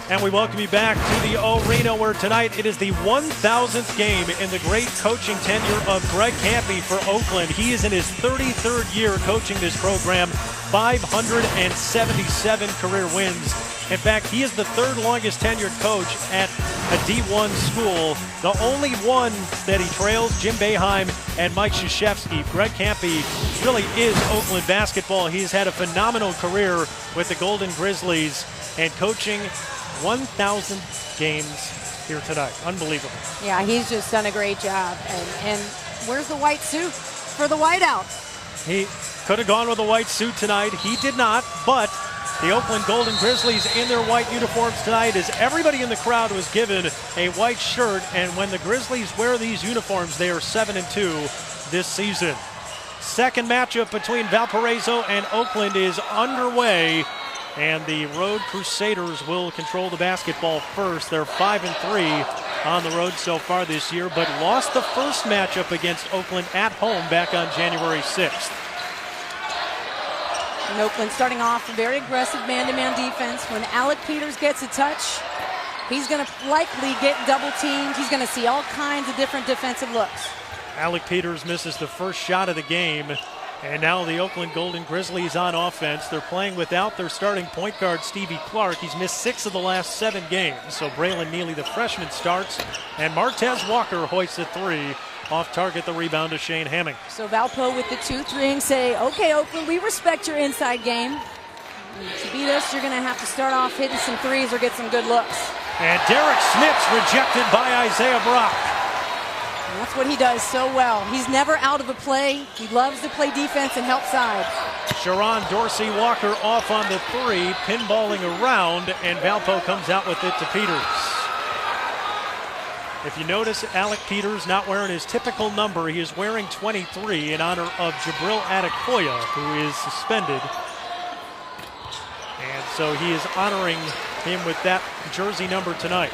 And we welcome you back to the arena, where tonight it is the 1,000th game in the great coaching tenure of Greg Kampe for Oakland. He is in his 33rd year coaching this program, 577 career wins. In fact, he is the third longest tenured coach at a D1 school. The only one that he trails, Jim Boeheim and Mike Krzyzewski. Greg Kampe really is Oakland basketball. He's had a phenomenal career with the Golden Grizzlies and coaching 1,000 games here tonight. Unbelievable. Yeah, he's just done a great job. And where's the white suit for the whiteout? He could have gone with a white suit tonight. He did not, but the Oakland Golden Grizzlies in their white uniforms tonight, as everybody in the crowd was given a white shirt. And when the Grizzlies wear these uniforms, they are 7-2 this season. Second matchup between Valparaiso and Oakland is underway, and the Road Crusaders will control the basketball first. They're 5-3 on the road so far this year, but lost the first matchup against Oakland at home back on January 6th. And Oakland starting off a very aggressive man-to-man defense. When Alec Peters gets a touch, he's going to likely get double teamed. He's going to see all kinds of different defensive looks. Alec Peters misses the first shot of the game. And now the Oakland Golden Grizzlies on offense. They're playing without their starting point guard, Stevie Clark. He's missed 6 of the last 7 games. So Braylon Neely, the freshman, starts. And Martez Walker hoists a 3. Off target, the rebound to Shane Hamming. So Valpo with the 2-3 and say, okay, Oakland, we respect your inside game. To beat us, you're going to have to start off hitting some threes or get some good looks. And Derek Smith's rejected by Isaiah Brock. And that's what he does so well. He's never out of a play. He loves to play defense and help side. Sharon Dorsey Walker off on the 3, pinballing around, and Valpo comes out with it to Peters. If you notice, Alec Peters not wearing his typical number. He is wearing 23 in honor of Jabril Adekoya, who is suspended. And so he is honoring him with that jersey number tonight.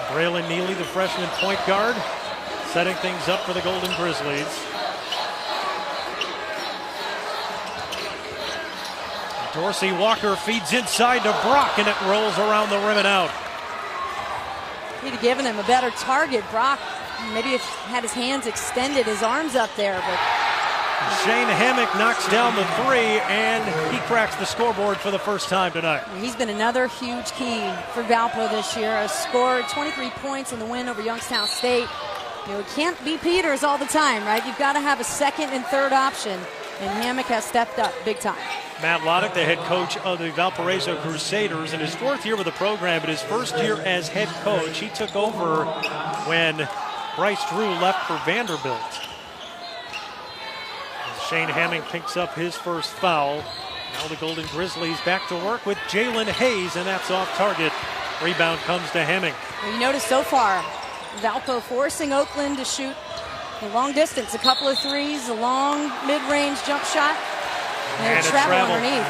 Braylon Neely, the freshman point guard, setting things up for the Golden Grizzlies. Dorsey Walker feeds inside to Brock, and it rolls around the rim and out. He'd have given him a better target. Brock maybe had his hands extended, his arms up there, but Shane Hammock knocks down the 3, and he cracks the scoreboard for the first time tonight. He's been another huge key for Valpo this year. A score, 23 points in the win over Youngstown State. You know, it can't be Peters all the time, right? You've got to have a second and third option, and Hammock has stepped up big time. Matt Loddick, the head coach of the Valparaiso Crusaders, in his 4th year with the program, but his first year as head coach. He took over when Bryce Drew left for Vanderbilt. Shane Hamming picks up his first foul. Now the Golden Grizzlies back to work with Jalen Hayes, and that's off target. Rebound comes to Hamming. Well, you notice so far, Valpo forcing Oakland to shoot a long distance, a couple of threes, a long mid-range jump shot, and a travel underneath.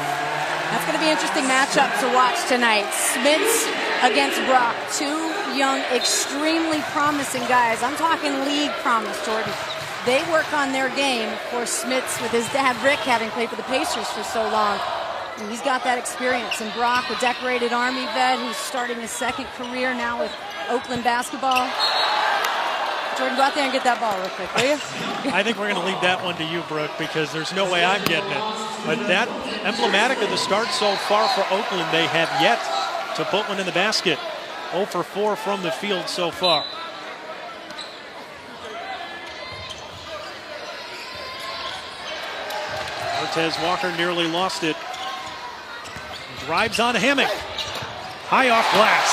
That's going to be an interesting matchup to watch tonight. Smits against Brock, 2 young, extremely promising guys. I'm talking league promise, Jordan. They work on their game. Of course, Smits, with his dad, Rick, having played for the Pacers for so long, and he's got that experience. And Brock, a decorated Army vet who's starting his 2nd career now with Oakland basketball. Jordan, go out there and get that ball real quick, will you? I think we're going to leave that one to you, Brooke, because there's no way I'm getting it. But that emblematic of the start so far for Oakland. They have yet to put one in the basket. 0 for 4 from the field so far. Martez Walker nearly lost it. Drives on Hammock. High off glass.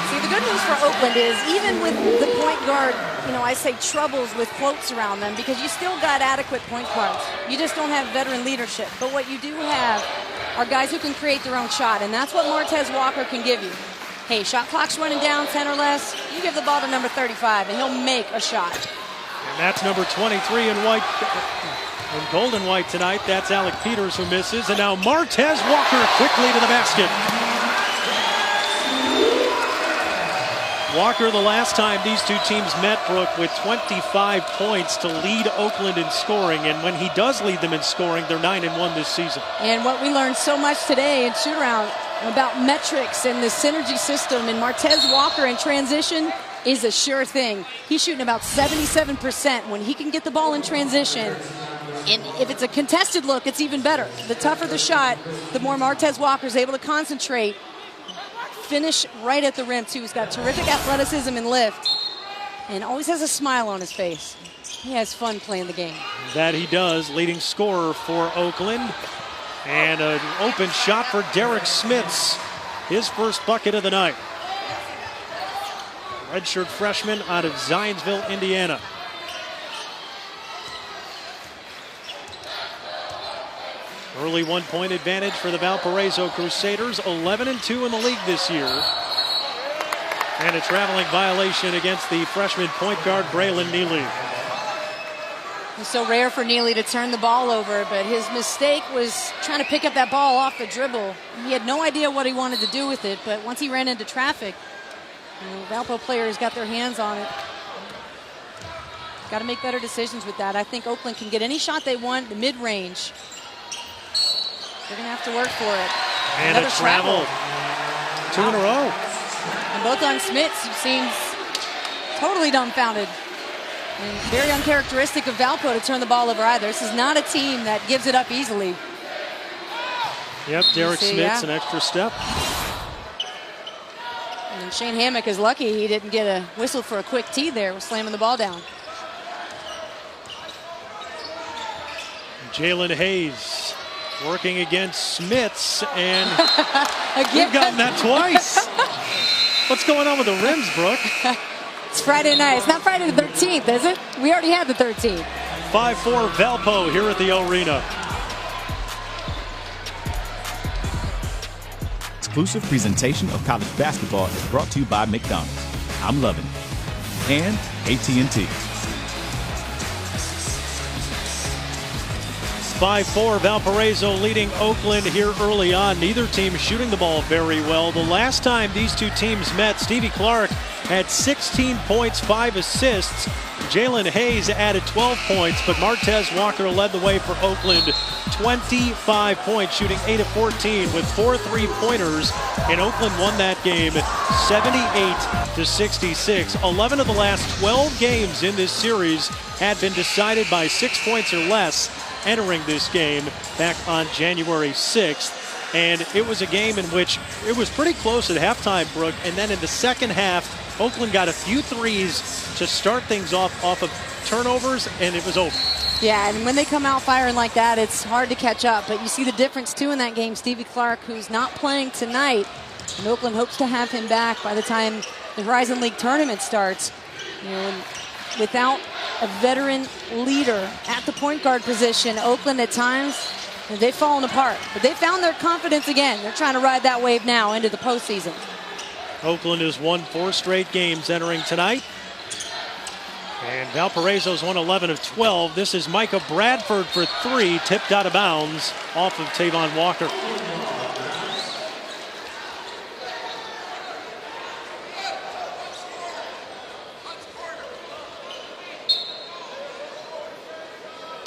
See, the good news for Oakland is, even with the point guard, you know, I say troubles with quotes around them, because you still got adequate point guards. You just don't have veteran leadership. But what you do have are guys who can create their own shot, and that's what Martez Walker can give you. Hey, shot clock's running down, 10 or less. You give the ball to number 35, and he'll make a shot. And that's number 23 in white. In gold and white tonight, that's Alec Peters who misses. And now Martez Walker quickly to the basket. Walker, the last time these two teams met, Brooke, with 25 points to lead Oakland in scoring. And when he does lead them in scoring, they're 9-1 this season. And what we learned so much today in shoot-around about metrics and the synergy system, and Martez Walker in transition is a sure thing. He's shooting about 77% when he can get the ball in transition. And if it's a contested look, it's even better. The tougher the shot, the more Martez Walker's able to concentrate. Finish right at the rim, too. He's got terrific athleticism and lift, and always has a smile on his face. He has fun playing the game. That he does. Leading scorer for Oakland. And an open shot for Derek Smits. His first bucket of the night. Redshirt freshman out of Zionsville, Indiana. Early 1-point advantage for the Valparaiso Crusaders. 11-2 in the league this year. And a traveling violation against the freshman point guard Braylon Neely. It's so rare for Neely to turn the ball over, but his mistake was trying to pick up that ball off the dribble. He had no idea what he wanted to do with it, but once he ran into traffic, Valpo players got their hands on it. Got to make better decisions with that. I think Oakland can get any shot they want, the mid-range. They're going to have to work for it. And another travel. Two in a row. And both on Smits, he seems totally dumbfounded. And very uncharacteristic of Valpo to turn the ball over either. This is not a team that gives it up easily. Yep, Derek Smits, an extra step. And Shane Hammock is lucky he didn't get a whistle for a quick tee there. We're slamming the ball down. Jalen Hayes working against Smits, and we've gotten that twice. What's going on with the rims, Brooke? It's Friday night. It's not Friday the 13th, is it? We already had the 13th. 5-4 Valpo here at the arena. Exclusive presentation of college basketball is brought to you by McDonald's. I'm loving it. And AT&T. 5-4 Valparaiso leading Oakland here early on. Neither team shooting the ball very well. The last time these two teams met, Stevie Clark had 16 points, 5 assists. Jalen Hayes added 12 points, but Martez Walker led the way for Oakland. 25 points, shooting 8 of 14 with 4 3-pointers. And Oakland won that game 78-66. 11 of the last 12 games in this series had been decided by 6 points or less entering this game back on January 6th. And it was a game in which it was pretty close at halftime, Brooke. And then in the second half, Oakland got a few threes to start things off of turnovers, and it was over. Yeah, and when they come out firing like that, it's hard to catch up. But you see the difference, too, in that game. Stevie Clark, who's not playing tonight, and Oakland hopes to have him back by the time the Horizon League tournament starts. You know, without a veteran leader at the point guard position, Oakland at times, they've fallen apart. But they found their confidence again. They're trying to ride that wave now into the postseason. Oakland has won 4 straight games entering tonight. And Valparaiso's won 11 of 12. This is Micah Bradford for 3, tipped out of bounds off of Tavon Walker.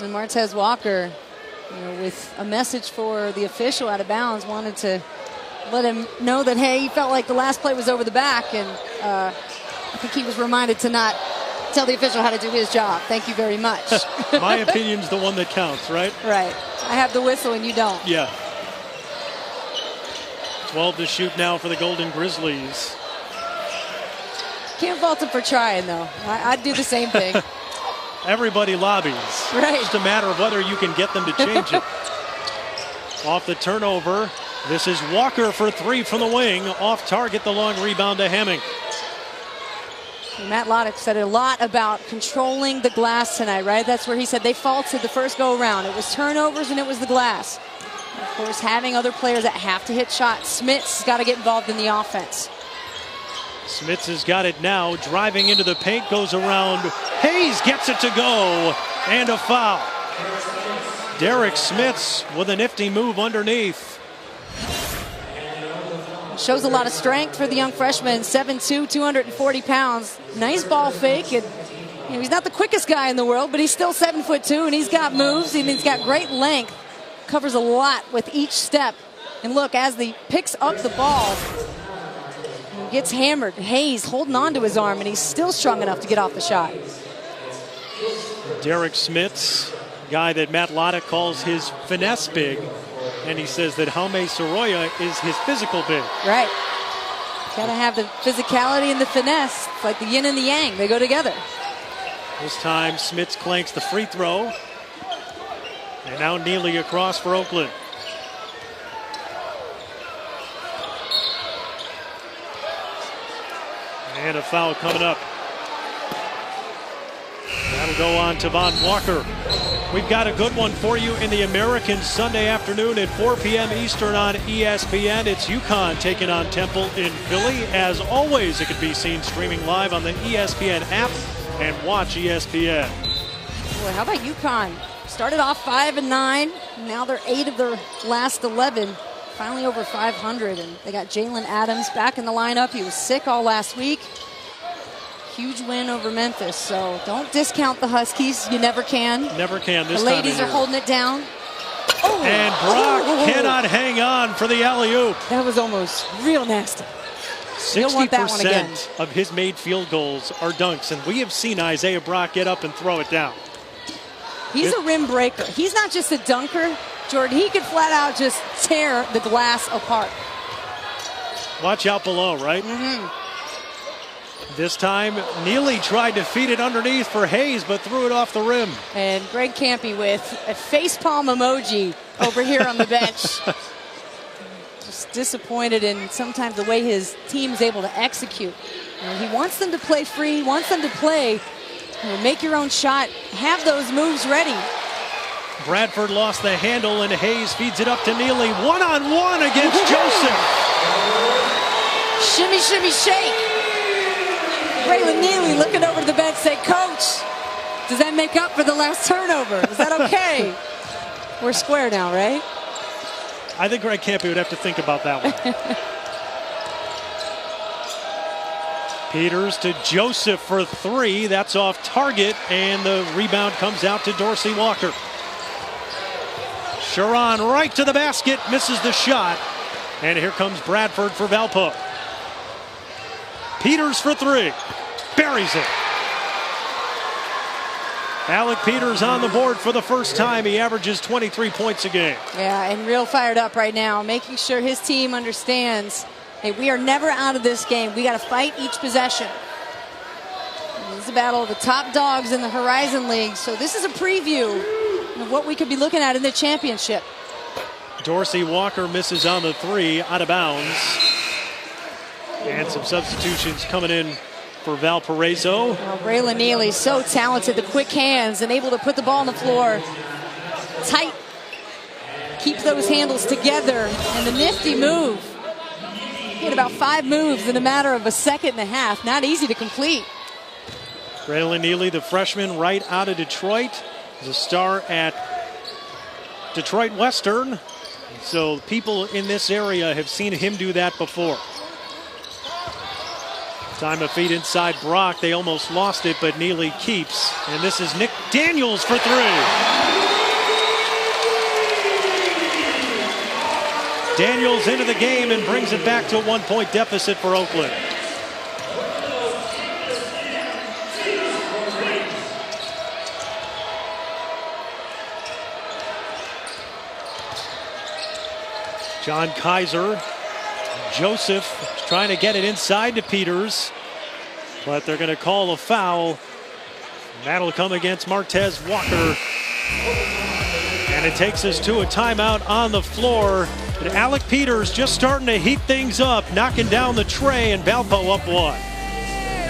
And Martez Walker, with a message for the official out of bounds, wanted to let him know that, hey, he felt like the last play was over the back. And I think he was reminded to not tell the official how to do his job. Thank you very much. My opinion's the one that counts, right? Right. I have the whistle and you don't. Yeah. 12 to shoot now for the Golden Grizzlies. Can't fault him for trying, though. I'd do the same thing. Everybody lobbies. Right. It's just a matter of whether you can get them to change it. Off the turnover, this is Walker for 3 from the wing. Off target, the long rebound to Hemming. Matt Loddick said a lot about controlling the glass tonight, right? That's where he said they faulted the first go-around. It was turnovers and it was the glass. Of course, having other players that have to hit shots. Smits got to get involved in the offense. Smits has got it now, driving into the paint, goes around. Hayes gets it to go, and a foul. Derek Smits with a nifty move underneath. Shows a lot of strength for the young freshman, 7'2", 240 pounds. Nice ball fake. And, you know, he's not the quickest guy in the world, but he's still 7'2", and he's got moves, and he's got great length. Covers a lot with each step. And look, as he picks up the ball, he gets hammered. Hayes holding on to his arm, and he's still strong enough to get off the shot. Derek Smits, guy that Matt Lotta calls his finesse big, and he says that Jaume Sorolla is his physical big. Right. Got to have the physicality and the finesse. It's like the yin and the yang. They go together. This time, Smits clanks the free throw. And now Neely across for Oakland. And a foul coming up. That'll go on to Von Walker. We've got a good one for you in the American Sunday afternoon at 4 p.m. Eastern on ESPN. It's UConn taking on Temple in Philly. As always, it can be seen streaming live on the ESPN app and watch ESPN. Boy, how about UConn? Started off 5-9. Now they're 8 of their last 11. Finally over 500. And they got Jalen Adams back in the lineup. He was sick all last week. Huge win over Memphis, so don't discount the Huskies. You never can. Never can this time. The ladies are holding it down. Oh. And Brock cannot hang on for the alley-oop. That was almost real nasty. 60% of his made field goals are dunks, and we have seen Isaiah Brock get up and throw it down. He's a rim breaker. He's not just a dunker, Jordan. He could flat out just tear the glass apart. Watch out below, right? Mm-hmm. This time, Neely tried to feed it underneath for Hayes, but threw it off the rim. And Greg Campy with a facepalm emoji over here on the bench. Just disappointed in sometimes the way his team's able to execute. You know, he wants them to play free, he wants them to play, you know, make your own shot, have those moves ready. Bradford lost the handle, and Hayes feeds it up to Neely. One-on-one against Joseph. Shimmy, shimmy, shake. Braylon Neely looking over to the bench, say, Coach, does that make up for the last turnover? Is that okay? We're square now, right? I think Greg Campy would have to think about that one. Peters to Joseph for 3. That's off target, and the rebound comes out to Dorsey Walker. Sharon right to the basket, misses the shot. And here comes Bradford for Valpo. Peters for 3. Buries it. Alec Peters on the board for the first time. He averages 23 points a game. Yeah, and real fired up right now, making sure his team understands, hey, we are never out of this game. We got to fight each possession. This is a battle of the top dogs in the Horizon League, so this is a preview of what we could be looking at in the championship. Dorsey Walker misses on the 3, out of bounds. And some substitutions coming in for Valparaiso. Well, Braylon Neely, so talented, the quick hands and able to put the ball on the floor tight, keep those handles together, and the nifty move. He had about 5 moves in a matter of a second and a half. Not easy to complete. Braylon Neely, the freshman right out of Detroit, is a star at Detroit Western. So people in this area have seen him do that before. Time of feed inside Brock. They almost lost it, but Neely keeps. And this is Nick Daniels for 3. Daniels into the game and brings it back to a 1-point deficit for Oakland. John Kaiser. Joseph trying to get it inside to Peters, but they're going to call a foul. That'll come against Martez Walker. And it takes us to a timeout on the floor. And Alec Peters just starting to heat things up, knocking down the tray, and Valpo up 1.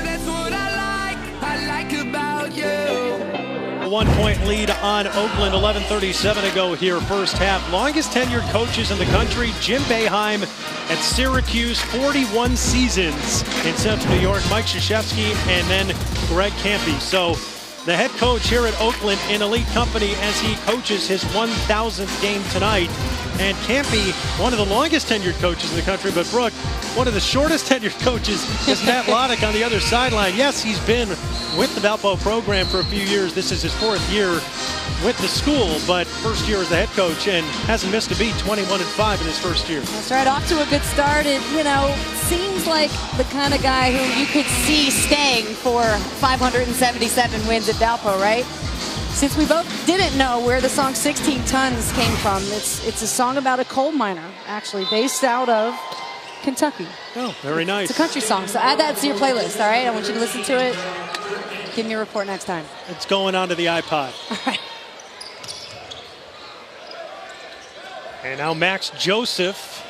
That's what I like about you. A 1-point lead on Oakland, 11:37 to go here, first half. Longest tenured coaches in the country, Jim Boeheim at Syracuse, 41 seasons in Central New York. Mike Krzyzewski, and then Greg Campy. So the head coach here at Oakland in elite company as he coaches his 1,000th game tonight. and can't be one of the longest tenured coaches in the country, but Brooke, one of the shortest tenured coaches is Matt Loddick on the other sideline. Yes, he's been with the Valpo program for a few years. This is his 4th year with the school, but first year as the head coach and hasn't missed a beat, 21-5 in his first year. That's right, off to a good start. It, seems like the kind of guy who you could see staying for 577 wins at Valpo, right? Since we both didn't know where the song 16 Tons came from, it's a song about a coal miner, actually, based out of Kentucky. Oh, very nice. It's a country song, so add that to your playlist, all right? I want you to listen to it. Give me a report next time. It's going onto the iPod. All right. And now Max Joseph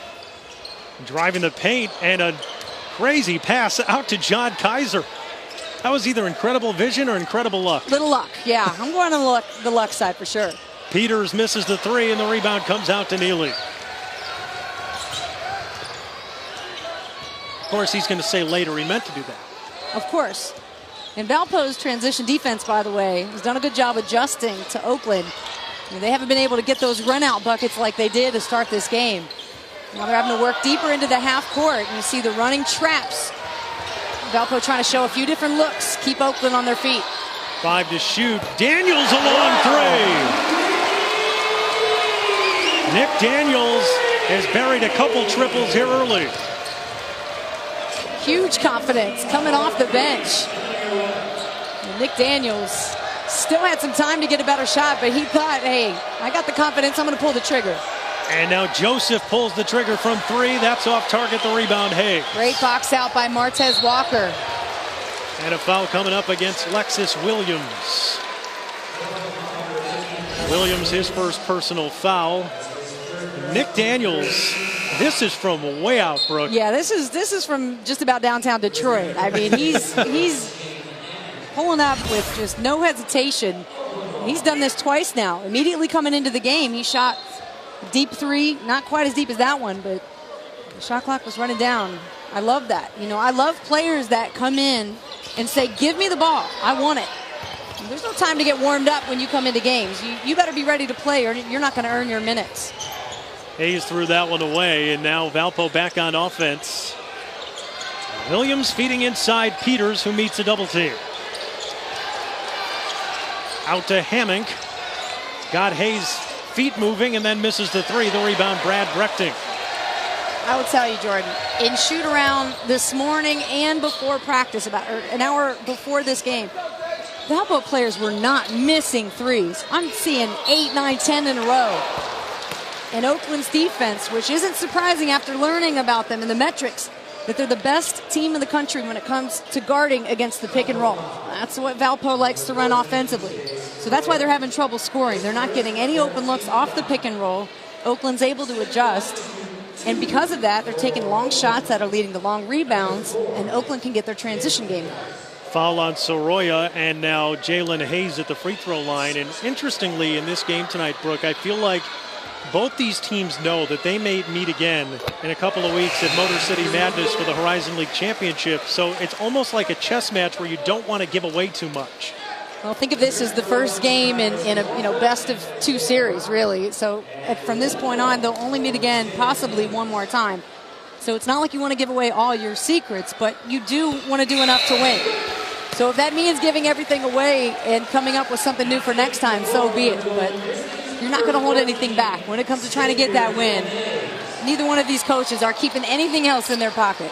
driving the paint, and a crazy pass out to John Kaiser. That was either incredible vision or incredible luck. Little luck, yeah. I'm going on the luck side for sure. Peters misses the 3, and the rebound comes out to Neely. Of course, he's going to say later he meant to do that. Of course. And Valpo's transition defense, by the way, has done a good job adjusting to Oakland. They haven't been able to get those run-out buckets like they did to start this game. Now they're having to work deeper into the half court. And you see the running traps. Valpo trying to show a few different looks. Keep Oakland on their feet. 5 to shoot. Daniels a long 3. Nick Daniels has buried a couple triples here early. Huge confidence coming off the bench. And Nick Daniels still had some time to get a better shot, but he thought, hey, I got the confidence, I'm going to pull the trigger. And now Joseph pulls the trigger from 3. That's off target, the rebound, Hay. Great box out by Martez Walker. And a foul coming up against Lexus Williams. Williams, his first personal foul. Nick Daniels, this is from way out, Brooke. Yeah, this is from just about downtown Detroit. I mean, he's pulling up with just no hesitation. He's done this twice now. Immediately coming into the game, he shot deep 3, not quite as deep as that one, but the shot clock was running down. I love that. I love players that come in and say, give me the ball. I want it. And there's no time to get warmed up when you come into games. You better be ready to play or you're not going to earn your minutes. Hayes threw that one away, and now Valpo back on offense. Williams feeding inside Peters, who meets a double team. Out to Hammonk. Got Hayes' feet moving and then misses the 3. The rebound, Brad Brechting. I will tell you, Jordan, in shoot around this morning and before practice, about an hour before this game, Valpo players were not missing threes. I'm seeing 8, 9, 10 in a row. And Oakland's defense, which isn't surprising after learning about them in the metrics, that they're the best team in the country when it comes to guarding against the pick and roll. That's what Valpo likes to run offensively. So that's why they're having trouble scoring. They're not getting any open looks off the pick and roll. Oakland's able to adjust. And because of that, they're taking long shots that are leading to long rebounds, and Oakland can get their transition game. Foul on Soroya, and now Jalen Hayes at the free throw line. And interestingly, in this game tonight, Brooke, I feel like both these teams know that they may meet again in a couple of weeks at Motor City Madness for the Horizon League Championship. So it's almost like a chess match where you don't want to give away too much. Well, think of this as the first game in a best of 2 series, really. So from this point on, they'll only meet again possibly one more time. So it's not like you want to give away all your secrets, but you do want to do enough to win. So if that means giving everything away and coming up with something new for next time, so be it. But you're not going to hold anything back when it comes to trying to get that win. Neither one of these coaches are keeping anything else in their pocket.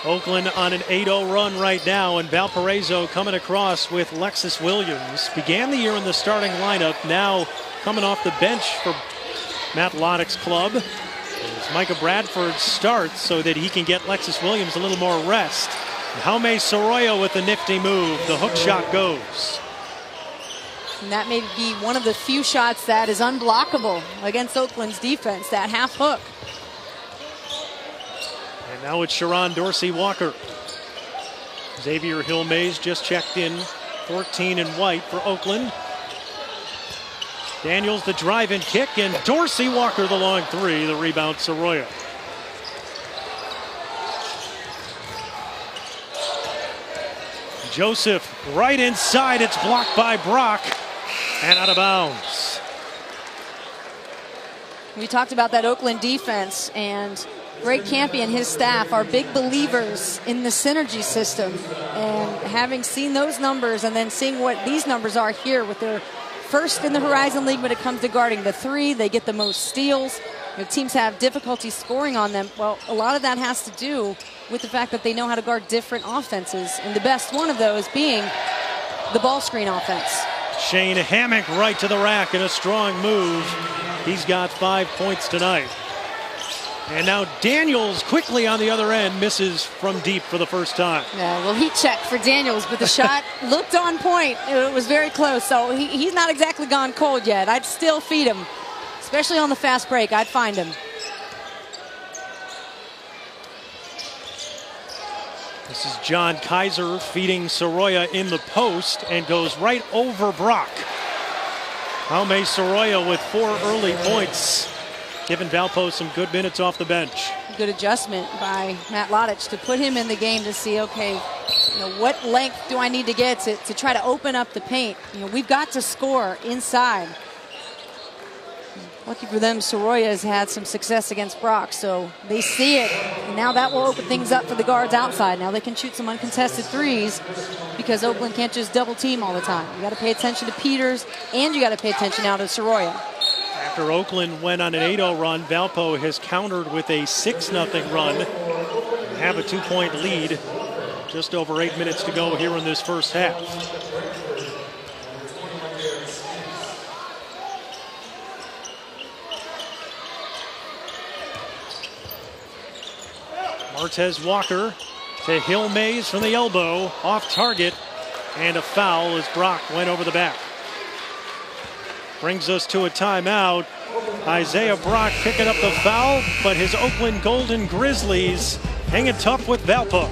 Oakland on an 8-0 run right now, and Valparaiso coming across with Lexus Williams. Began the year in the starting lineup, now coming off the bench for Matt Loddick's club. As Micah Bradford starts so that he can get Lexus Williams a little more rest. Jaume Soroya with a nifty move. The hook shot goes. And that may be one of the few shots that is unblockable against Oakland's defense, that half hook. And now it's Sharon Dorsey Walker. Xavier Hill-Mays just checked in, 14 in white for Oakland. Daniels the drive and kick, and Dorsey Walker the long 3, the rebound Soroya. Joseph right inside, it's blocked by Brock and out of bounds. We talked about that Oakland defense, and Greg Campy and his staff are big believers in the synergy system. And having seen those numbers and then seeing what these numbers are here with their first in the Horizon League when it comes to guarding the three, they get the most steals. Teams have difficulty scoring on them. Well, a lot of that has to do with the fact that they know how to guard different offenses, and the best one of those being the ball screen offense. Shane Hammock right to the rack in a strong move. He's got 5 points tonight. And now Daniels quickly on the other end misses from deep for the first time. Yeah, well, he checked for Daniels, but the shot looked on point. It was very close, so he's not exactly gone cold yet. I'd still feed him, especially on the fast break. I'd find him. This is John Kaiser feeding Soroya in the post and goes right over Brock. Jaume Soroya with 4 early points, giving Valpo some good minutes off the bench. Good adjustment by Matt Lodich to put him in the game to see, okay, what length do I need to get to try to open up the paint? We've got to score inside. Lucky for them, Soroya has had some success against Brock, so they see it. And now that will open things up for the guards outside. Now they can shoot some uncontested threes because Oakland can't just double team all the time. You got to pay attention to Peters, and you got to pay attention now to Soroya. After Oakland went on an 8-0 run, Valpo has countered with a 6-0 run and have a 2-point lead. Just over 8 minutes to go here in this first half. Martez Walker to Hill Mays from the elbow, off target, and a foul as Brock went over the back. Brings us to a timeout. Isaiah Brock picking up the foul, but his Oakland Golden Grizzlies hanging tough with Valpo.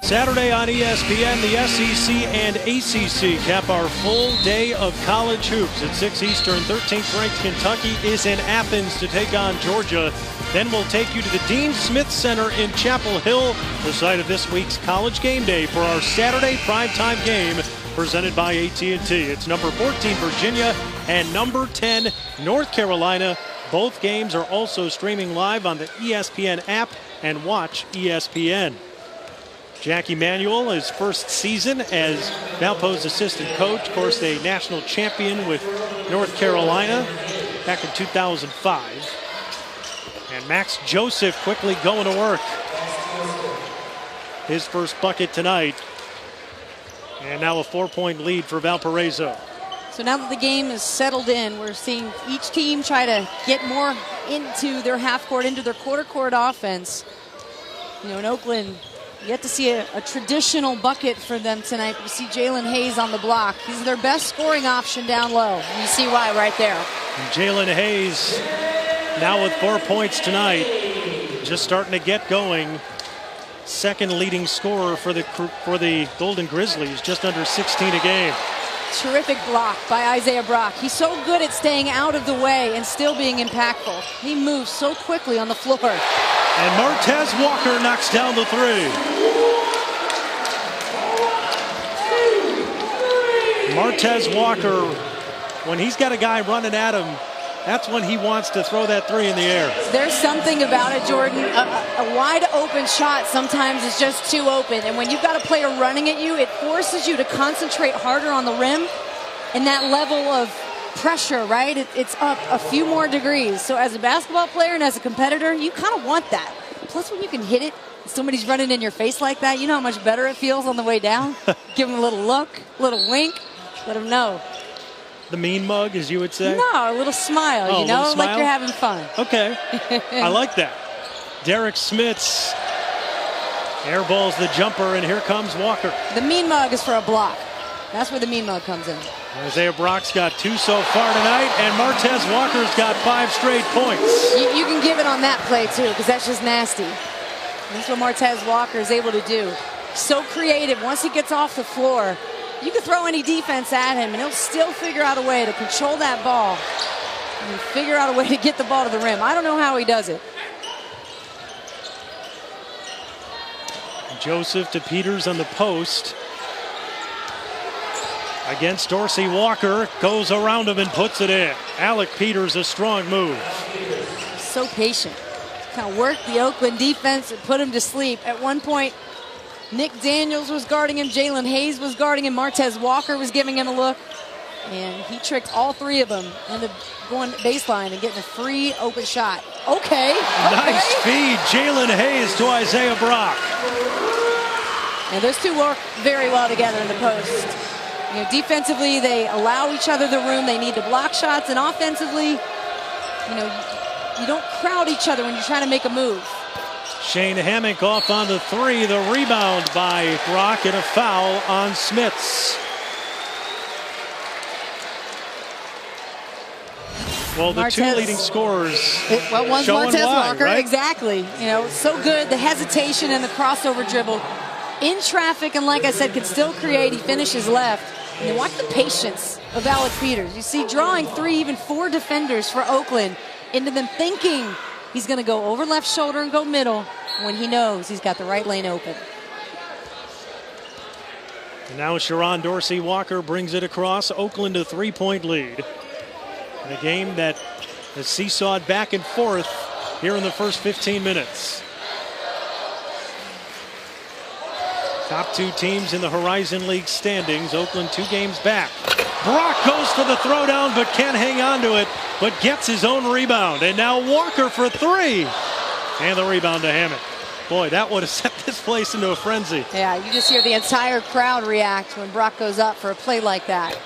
Saturday on ESPN, the SEC and ACC cap our full day of college hoops. At 6 Eastern, 13th ranked Kentucky is in Athens to take on Georgia. Then we'll take you to the Dean Smith Center in Chapel Hill, the site of this week's College Game Day, for our Saturday primetime game presented by AT&T. It's number 14 Virginia and number 10 North Carolina. Both games are also streaming live on the ESPN app and Watch ESPN. Jackie Manuel, his first season as Valpo's assistant coach, of course a national champion with North Carolina back in 2005. And Max Joseph quickly going to work. His first bucket tonight. And now a 4-point lead for Valparaiso. So now that the game is settled in, we're seeing each team try to get more into their half court, into their quarter court offense. In Oakland, yet to see a traditional bucket for them tonight. We see Jalen Hayes on the block. He's their best scoring option down low. And you see why right there. Jalen Hayes now with 4 points tonight. Just starting to get going. Second leading scorer for the Golden Grizzlies, just under 16 a game. Terrific block by Isaiah Brock. He's so good at staying out of the way and still being impactful. He moves so quickly on the floor. And Martez Walker knocks down the three. Martez Walker, when he's got a guy running at him, that's when he wants to throw that three in the air. There's something about it, Jordan. A wide open shot sometimes is just too open. And when you've got a player running at you, it forces you to concentrate harder on the rim. And that level of pressure, right? It's up a few more degrees. So as a basketball player and as a competitor, you kind of want that. Plus, when you can hit it, somebody's running in your face like that, you know how much better it feels on the way down? Give them a little look, a little wink, let them know. The mean mug, as you would say? No, a little smile, oh, you know, smile? like you're having fun. Okay, I like that. Derek Smits airballs the jumper, and here comes Walker. The mean mug is for a block. That's where the mean mug comes in. Isaiah Brock's got 2 so far tonight, and Martez Walker's got 5 straight points. You can give it on that play, too, because that's just nasty. That's what Martez Walker is able to do. So creative. Once he gets off the floor, you can throw any defense at him, and he'll still figure out a way to control that ball and figure out a way to get the ball to the rim. I don't know how he does it. Joseph to Peters on the post. against Dorsey Walker. Goes around him and puts it in. Alec Peters, a strong move. So patient. Kind of worked the Oakland defense and put him to sleep. At one point, Nick Daniels was guarding him. Jalen Hayes was guarding him. Martez Walker was giving him a look. And he tricked all three of them into going baseline and getting a free open shot. Okay. Nice feed. Jalen Hayes to Isaiah Brock. And those two work very well together in the post. You know, defensively, they allow each other the room. They need to block shots. And offensively, you know, you don't crowd each other when you're trying to make a move. Shane Hammock off on the three. The rebound by Brock and a foul on Smits. Well, the two leading scorers. One's Martez Walker, right? Exactly. You know, so good. The hesitation and the crossover dribble in traffic, and like I said, can still create. He finishes left. And then watch the patience of Alec Peters. You see, drawing 3, even 4 defenders for Oakland into them thinking he's going to go over left shoulder and go middle when he knows he's got the right lane open. And now Sharon Dorsey Walker brings it across. Oakland a 3-point lead. In a game that has seesawed back and forth here in the first 15 minutes. Top 2 teams in the Horizon League standings. Oakland 2 games back. Brock goes for the throwdown but can't hang on to it, but gets his own rebound. And now Walker for 3. And the rebound to Hammond. Boy, that would have set this place into a frenzy. Yeah, you just hear the entire crowd react when Brock goes up for a play like that.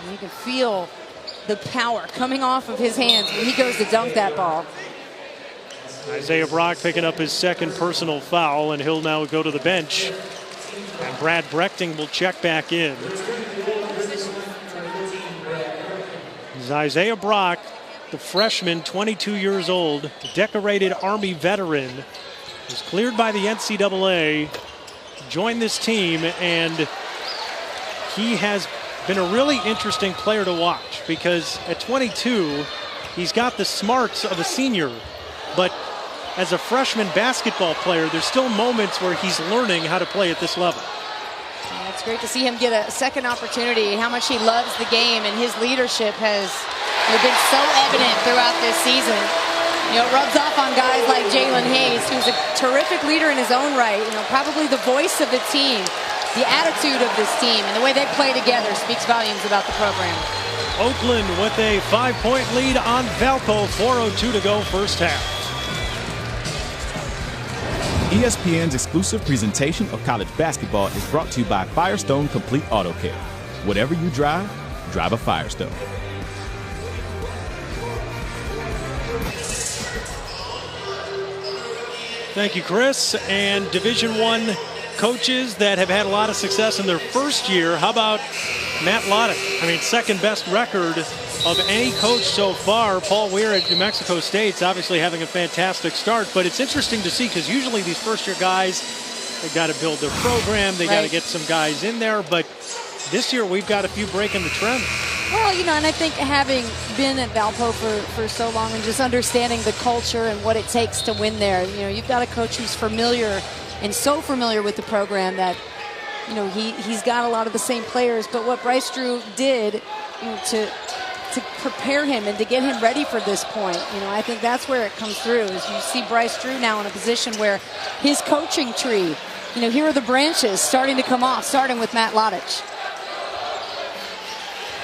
And you can feel the power coming off of his hands when he goes to dunk that ball. Isaiah Brock picking up his second personal foul, and he'll now go to the bench. And Brad Brechting will check back in. It's Isaiah Brock, the freshman, 22 years old, the decorated Army veteran, was cleared by the NCAA, joined this team, and he has been a really interesting player to watch because at 22, he's got the smarts of a senior, but as a freshman basketball player, there's still moments where he's learning how to play at this level. Yeah, it's great to see him get a second opportunity, how much he loves the game, and his leadership has been so evident throughout this season. You know, it rubs off on guys like Jalen Hayes, who's a terrific leader in his own right, you know, probably the voice of the team. The attitude of this team and the way they play together speaks volumes about the program. Oakland with a 5-point lead on Valpo, 4:02 to go first half. ESPN's exclusive presentation of college basketball is brought to you by Firestone Complete Auto Care. Whatever you drive, drive a Firestone. Thank you, Chris. And Division I coaches that have had a lot of success in their first year. How about Matt Loddick? I mean, second best record of any coach so far. Paul Weir at New Mexico State's obviously having a fantastic start, but it's interesting to see because usually these first-year guys, they got to build their program, they got to get some guys in there, but this year we've got a few breaking the trend. Well, you know, and I think having been at Valpo for so long and just understanding the culture and what it takes to win there, you know, you've got a coach who's familiar and so familiar with the program that, you know, he's got a lot of the same players. But what Bryce Drew did, you know, to prepare him and to get him ready for this point, you know, I think that's where it comes through. Is you see Bryce Drew now in a position where his coaching tree, you know, here are the branches starting to come off, starting with Matt Loddick.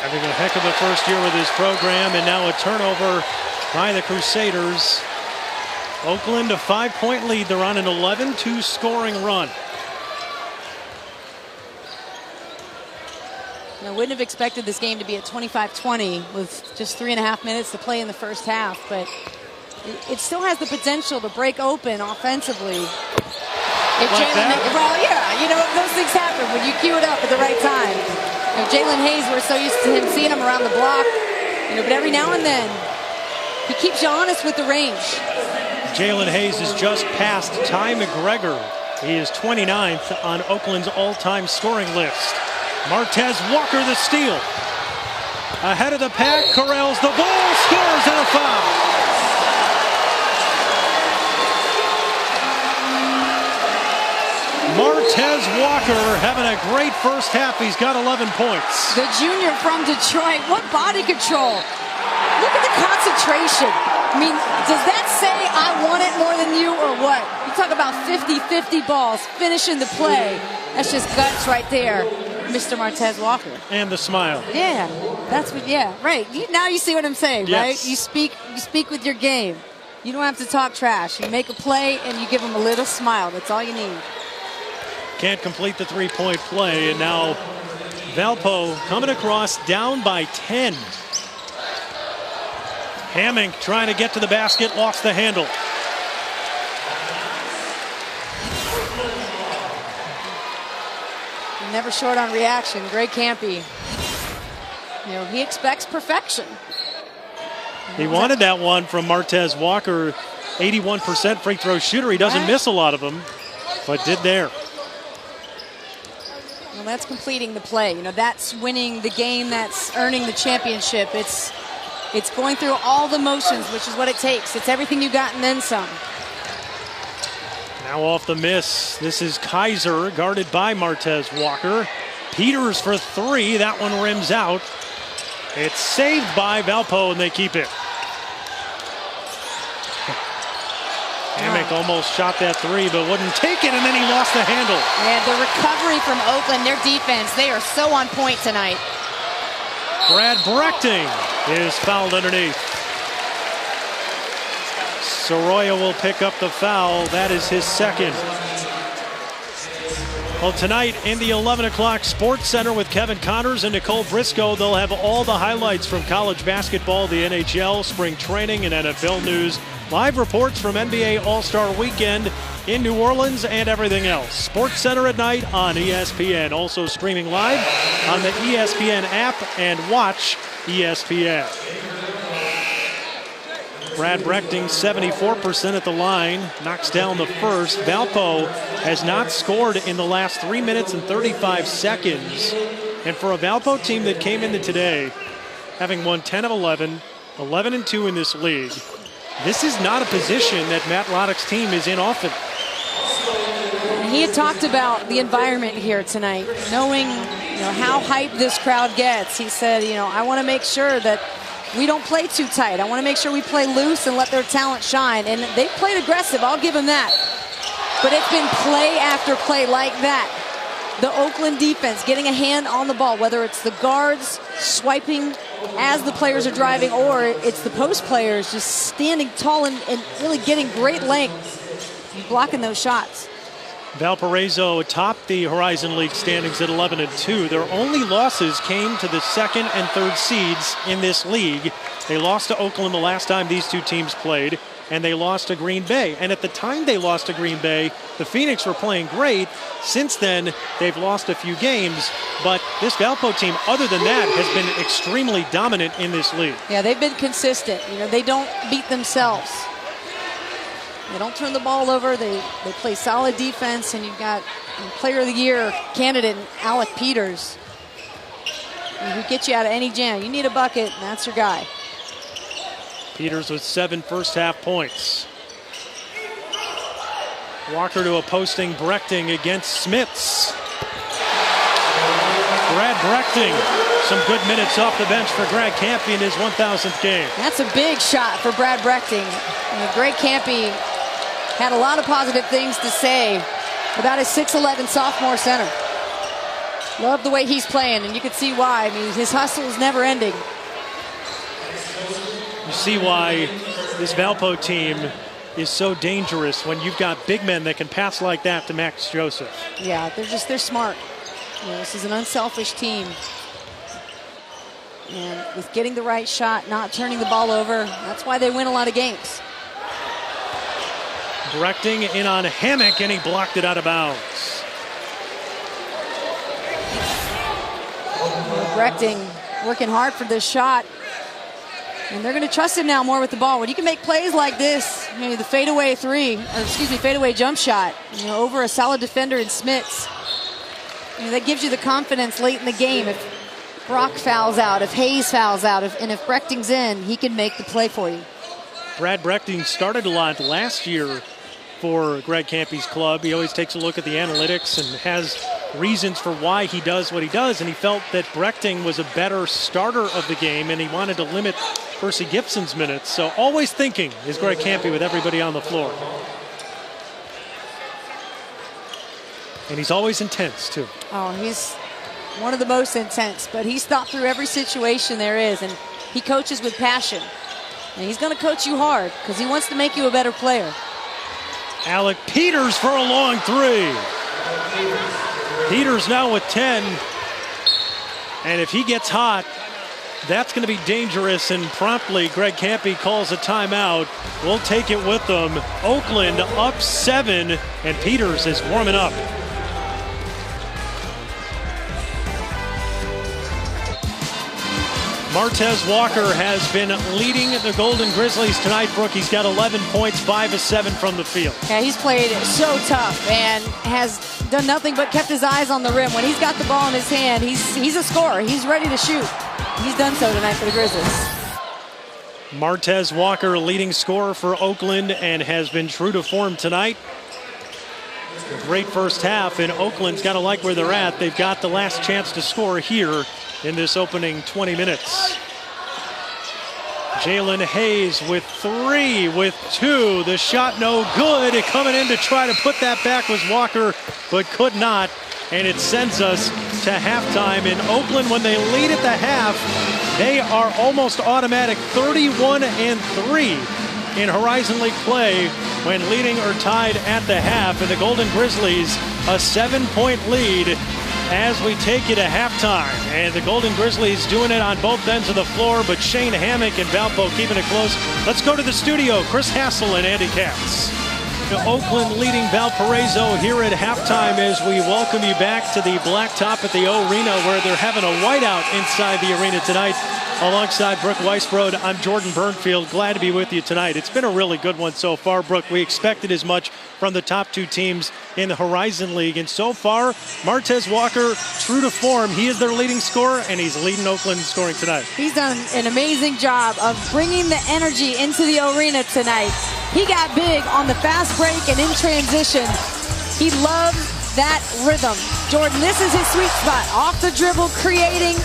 Having a heck of a first year with his program, and now a turnover by the Crusaders. Oakland a 5-point lead. They're on an 11-2 scoring run. I wouldn't have expected this game to be at 25-20 with just 3.5 minutes to play in the first half, but it still has the potential to break open offensively. Well, yeah, you know, those things happen when you cue it up at the right time. You know, Jalen Hayes, we're so used to him seeing him around the block, you know, but every now and then he keeps you honest with the range. Jalen Hayes is just past Ty McGregor. He is 29th on Oakland's all-time scoring list. Martez Walker the steal. Ahead of the pack, corrals the ball, scores, and a foul. Martez Walker having a great first half. He's got 11 points. The junior from Detroit. What body control. Look at the concentration. I mean, does that say I want it more than you or what? You talk about 50-50 balls, finishing the play. That's just guts right there, Mr. Martez Walker. And the smile. Yeah, that's what, yeah, right. Now you see what I'm saying, yes. Right? You speak with your game. You don't have to talk trash. You make a play and you give them a little smile. That's all you need. Can't complete the three-point play, and now Valpo coming across down by 10. Hammock trying to get to the basket, lost the handle. Never short on reaction. Greg Campy. You know, he expects perfection. He wanted that one from Martez Walker. 81% free throw shooter. He doesn't miss a lot of them, but did there. Well, that's completing the play. You know, that's winning the game. That's earning the championship. It's going through all the motions, which is what it takes. It's everything you got and then some. Now off the miss. This is Kaiser, guarded by Martez Walker. Peters for three. That one rims out. It's saved by Valpo, and they keep it. Hammock almost shot that three, but wouldn't take it, and then he lost the handle. Yeah, the recovery from Oakland, their defense, they are so on point tonight. Brad Brechting is fouled underneath. Soroya will pick up the foul. That is his second. Well, tonight in the 11 o'clock Sports Center with Kevin Connors and Nicole Briscoe, they'll have all the highlights from college basketball, the NHL, spring training, and NFL news. Live reports from NBA All-Star Weekend in New Orleans and everything else. Sports Center at night on ESPN. Also streaming live on the ESPN app and watch ESPN. Brad Brechting, 74% at the line, knocks down the first. Valpo has not scored in the last 3 minutes and 35 seconds. And for a Valpo team that came into today, having won 10 of 11, 11-2 in this league, this is not a position that Matt Roddick's team is in often. He had talked about the environment here tonight, knowing how hyped this crowd gets. He said, I want to make sure that we don't play too tight. I want to make sure we play loose and let their talent shine. And they played aggressive. I'll give them that. But it's been play after play like that. The Oakland defense getting a hand on the ball, whether it's the guards swiping as the players are driving or it's the post players just standing tall and really getting great length and blocking those shots. Valparaiso topped the Horizon League standings at 11-2. Their only losses came to the second and third seeds in this league. They lost to Oakland the last time these two teams played, and they lost to Green Bay. And at the time they lost to Green Bay, the Phoenix were playing great. Since then, they've lost a few games, but this Valpo team, other than that, has been extremely dominant in this league. Yeah, they've been consistent. They don't beat themselves. They don't turn the ball over. They play solid defense, and you've got Player of the Year candidate Alec Peters, who gets you out of any jam. You need a bucket, and that's your guy. Peters with 7 first-half points. Walker to a posting Brechting against Smits. Brad Brechting, some good minutes off the bench for Greg Campy in his 1,000th game. That's a big shot for Brad Brechting. Greg Campy had a lot of positive things to say about his 6'11" sophomore center. Love the way he's playing, and you can see why. I mean, his hustle is never ending. You see why this Valpo team is so dangerous when you've got big men that can pass like that to Max Joseph. Yeah, they're smart. This is an unselfish team. And with getting the right shot, not turning the ball over, that's why they win a lot of games. Brechting in on Hammock, and he blocked it out of bounds. Brechting working hard for this shot. And they're going to trust him now more with the ball. When you can make plays like this, the fadeaway fadeaway jump shot, over a solid defender in Smits, that gives you the confidence late in the game. If Brock fouls out, if Hayes fouls out, and if Brechting's in, he can make the play for you. Brad Brechting started a lot last year for Greg Campy's club. He always takes a look at the analytics and has reasons for why he does what he does, and he felt that Brechting was a better starter of the game, and he wanted to limit Percy Gibson's minutes. So always thinking is Greg Campy with everybody on the floor. And he's always intense, too. Oh, he's one of the most intense, but he's thought through every situation there is, and he coaches with passion. And he's going to coach you hard because he wants to make you a better player. Alec Peters for a long three. Peters now with 10. And if he gets hot, that's going to be dangerous. And promptly, Greg Campy calls a timeout. We'll take it with them. Oakland up 7, and Peters is warming up. Martez Walker has been leading the Golden Grizzlies tonight. Brooke, he's got 11 points, 5 of 7 from the field. Yeah, he's played so tough and has done nothing but kept his eyes on the rim. When he's got the ball in his hand, he's a scorer. He's ready to shoot. He's done so tonight for the Grizzlies. Martez Walker, leading scorer for Oakland, and has been true to form tonight. A great first half, and Oakland's got to like where they're at. They've got the last chance to score here in this opening 20 minutes. Jalen Hayes with 3, with 2. The shot no good. Coming in to try to put that back was Walker, but could not. And it sends us to halftime in Oakland. When they lead at the half, they are almost automatic 31-3 in Horizon League play when leading or tied at the half. And the Golden Grizzlies a 7-point lead as we take you to halftime. And the Golden Grizzlies doing it on both ends of the floor, but Shane Hammock and Valpo keeping it close. Let's go to the studio. Chris Hassel and Andy Katz. Oakland leading Valparaiso here at halftime as we welcome you back to the blacktop at the O-Arena, where they're having a whiteout inside the arena tonight. Alongside Brooke Weisbrod, I'm Jordan Burnfield. Glad to be with you tonight. It's been a really good one so far, Brooke. We expected as much from the top 2 teams in the Horizon League. And so far, Martez Walker, true to form. He is their leading scorer, and he's leading Oakland in scoring tonight. He's done an amazing job of bringing the energy into the arena tonight. He got big on the fast break and in transition. He loves that rhythm. Jordan, this is his sweet spot. Off the dribble, creating,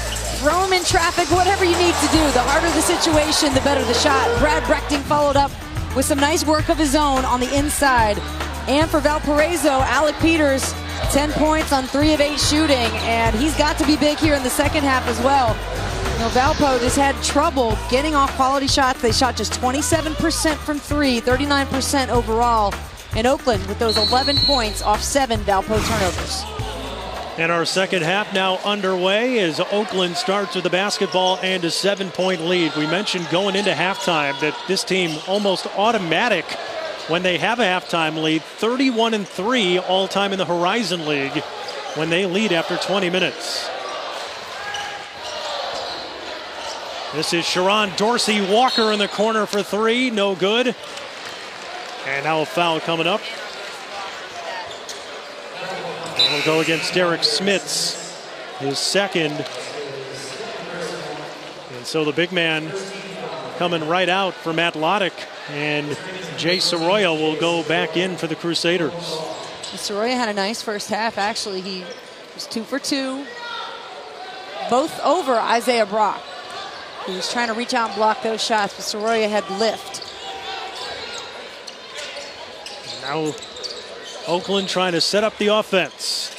throw him in traffic, whatever you need to do. The harder the situation, the better the shot. Brad Brechting followed up with some nice work of his own on the inside. And for Valparaiso, Alec Peters, 10 points on 3 of 8 shooting, and he's got to be big here in the second half as well. You know, Valpo just had trouble getting off quality shots. They shot just 27% from 3, 39% overall. And Oakland with those 11 points off 7 Valpo turnovers. And our second half now underway as Oakland starts with the basketball and a 7-point lead. We mentioned going into halftime that this team almost automatic when they have a halftime lead. 31-3 all-time in the Horizon League when they lead after 20 minutes. This is Sharon Dorsey Walker in the corner for 3, no good. And now a foul coming up. It'll go against Derek Smits, his second. And so the big man coming right out for Matt Loddick, and Jay Soroya will go back in for the Crusaders. Soroya had a nice first half. Actually, he was 2 for 2, both over Isaiah Brock. He was trying to reach out and block those shots, but Soroya had lift. Now Oakland trying to set up the offense.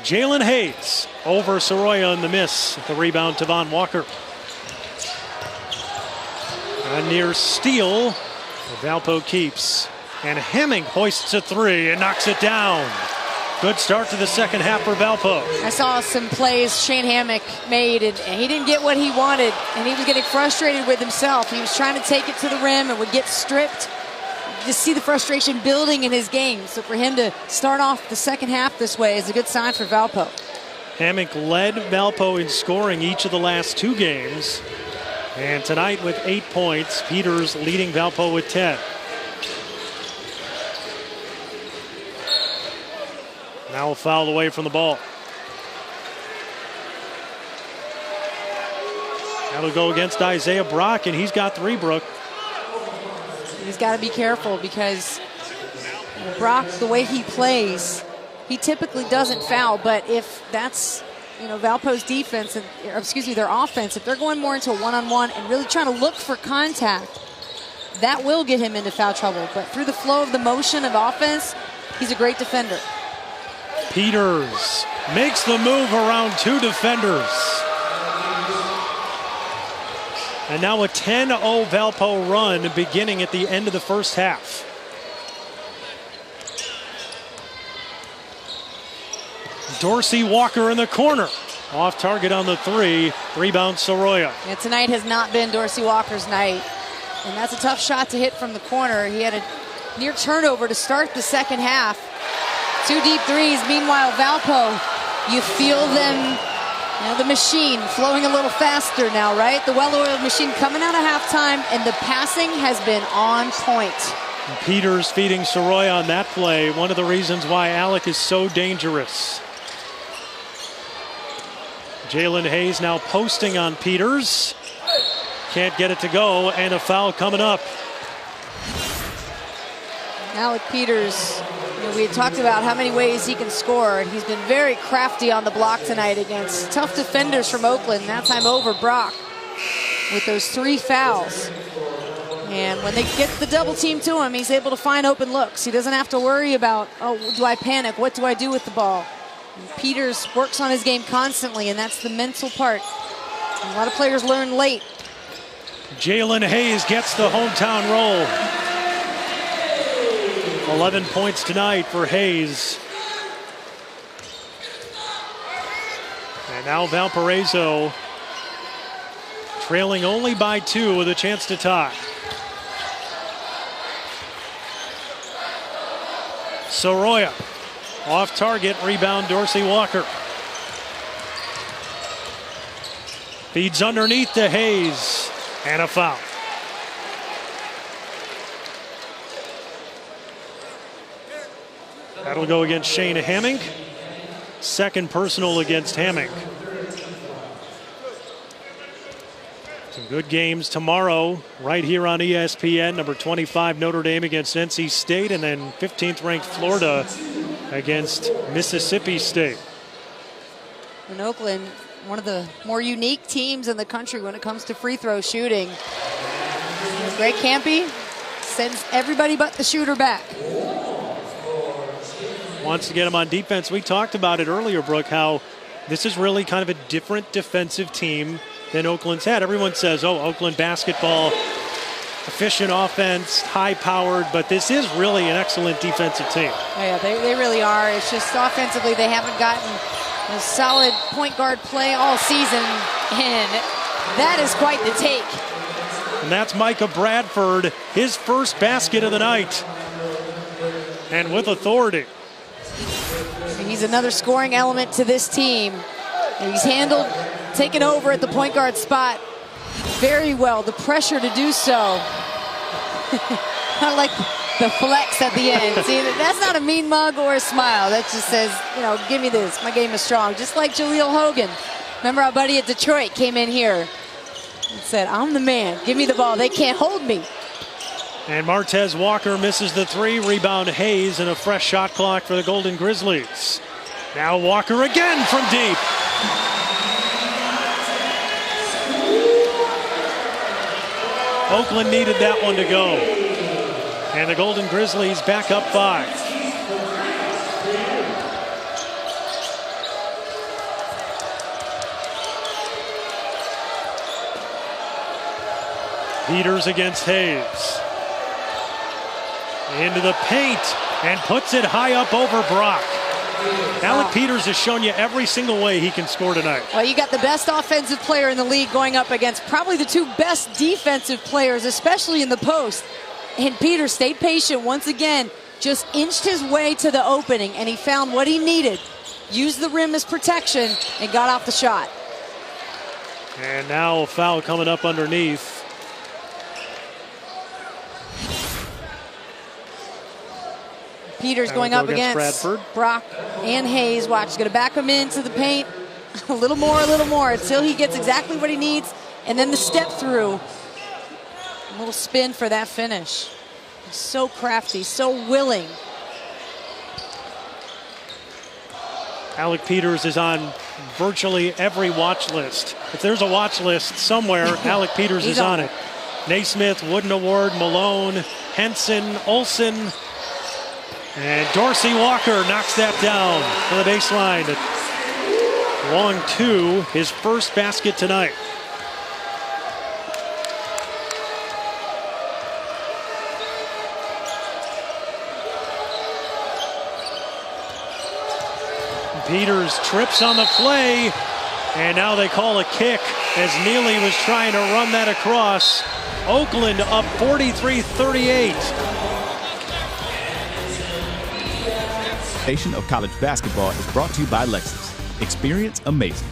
Jalen Hayes over Soroya in the miss. The rebound to Von Walker. A near steal. Valpo keeps. And Hemming hoists a 3 and knocks it down. Good start to the second half for Valpo. I saw some plays Shane Hammock made, and he didn't get what he wanted, and he was getting frustrated with himself. He was trying to take it to the rim and would get stripped. Just see the frustration building in his game. So for him to start off the second half this way is a good sign for Valpo. Hammock led Valpo in scoring each of the last 2 games. And tonight with 8 points, Peters leading Valpo with 10. Now a foul away from the ball. That'll go against Isaiah Brock, and he's got 3, Brooke. He's got to be careful because Brock, the way he plays, he typically doesn't foul, but if that's, Valpo's defense, their offense, if they're going more into a one-on-one and really trying to look for contact, that will get him into foul trouble. But through the flow of the motion of offense, he's a great defender. Peters makes the move around 2 defenders. And now a 10-0 Valpo run beginning at the end of the first half. Dorsey Walker in the corner. Off target on the 3. Rebound Soroya. Yeah, tonight has not been Dorsey Walker's night. And that's a tough shot to hit from the corner. He had a near turnover to start the second half. 2 deep threes. Meanwhile, Valpo, you feel them, the machine flowing a little faster now, right? The well-oiled machine coming out of halftime, and the passing has been on point. Peters feeding Soroya on that play. One of the reasons why Alec is so dangerous. Jalen Hayes now posting on Peters. Can't get it to go, and a foul coming up. Alec Peters, we had talked about how many ways he can score, and he's been very crafty on the block tonight against tough defenders from Oakland. That time over Brock with those 3 fouls. And when they get the double team to him, he's able to find open looks. He doesn't have to worry about, do I panic? What do I do with the ball? And Peters works on his game constantly, and that's the mental part. And a lot of players learn late. Jalen Hayes gets the hometown roll. 11 points tonight for Hayes. And now Valparaiso trailing only by 2 with a chance to tie. Soroya off target, rebound Dorsey Walker. Feeds underneath to Hayes, and a foul. That'll go against Shane Hamming. Second personal against Hamming. Some good games tomorrow right here on ESPN. Number 25 Notre Dame against NC State, and then 15th ranked Florida against Mississippi State. In Oakland, one of the more unique teams in the country when it comes to free throw shooting. Greg Campy sends everybody but the shooter back. Wants to get him on defense. We talked about it earlier, Brooke, how this is really kind of a different defensive team than Oakland's had. Everyone says, Oakland basketball, efficient offense, high-powered, but this is really an excellent defensive team. Yeah, they really are. It's just offensively they haven't gotten a solid point guard play all season, and that is quite the take. And that's Micah Bradford, his first basket of the night, and with authority. He's another scoring element to this team. And he's taken over at the point guard spot very well. The pressure to do so. I like the flex at the end. See, that's not a mean mug or a smile. That just says, give me this. My game is strong. Just like Jaleel Hogan. Remember our buddy at Detroit came in here and said, I'm the man. Give me the ball. They can't hold me. And Martez Walker misses the 3. Rebound Hayes, and a fresh shot clock for the Golden Grizzlies. Now Walker again from deep. Oakland needed that one to go. And the Golden Grizzlies back up 5. Peters against Hayes. Into the paint and puts it high up over Brock. Alec Peters has shown you every single way he can score tonight. Well, you got the best offensive player in the league going up against probably the 2 best defensive players, especially in the post. And Peters stayed patient once again, just inched his way to the opening, and he found what he needed. Used the rim as protection and got off the shot. And now a foul coming up underneath. Peters going up against Bradford. Brock and Hayes. Watch, he's going to back him into the paint a little more until he gets exactly what he needs. And then the step through. A little spin for that finish. He's so crafty, so willing Alec Peters is on virtually every watch list. If there's a watch list somewhere, Alec Peters is on it. Naismith, Wooden Award, Malone, Henson, Olsen, and Dorsey Walker knocks that down for the baseline. Long two, his first basket tonight. Peters trips on the play, and now they call a kick as Neely was trying to run that across. Oakland up 43-38. Station of college basketball is brought to you by Lexus. Experience amazing.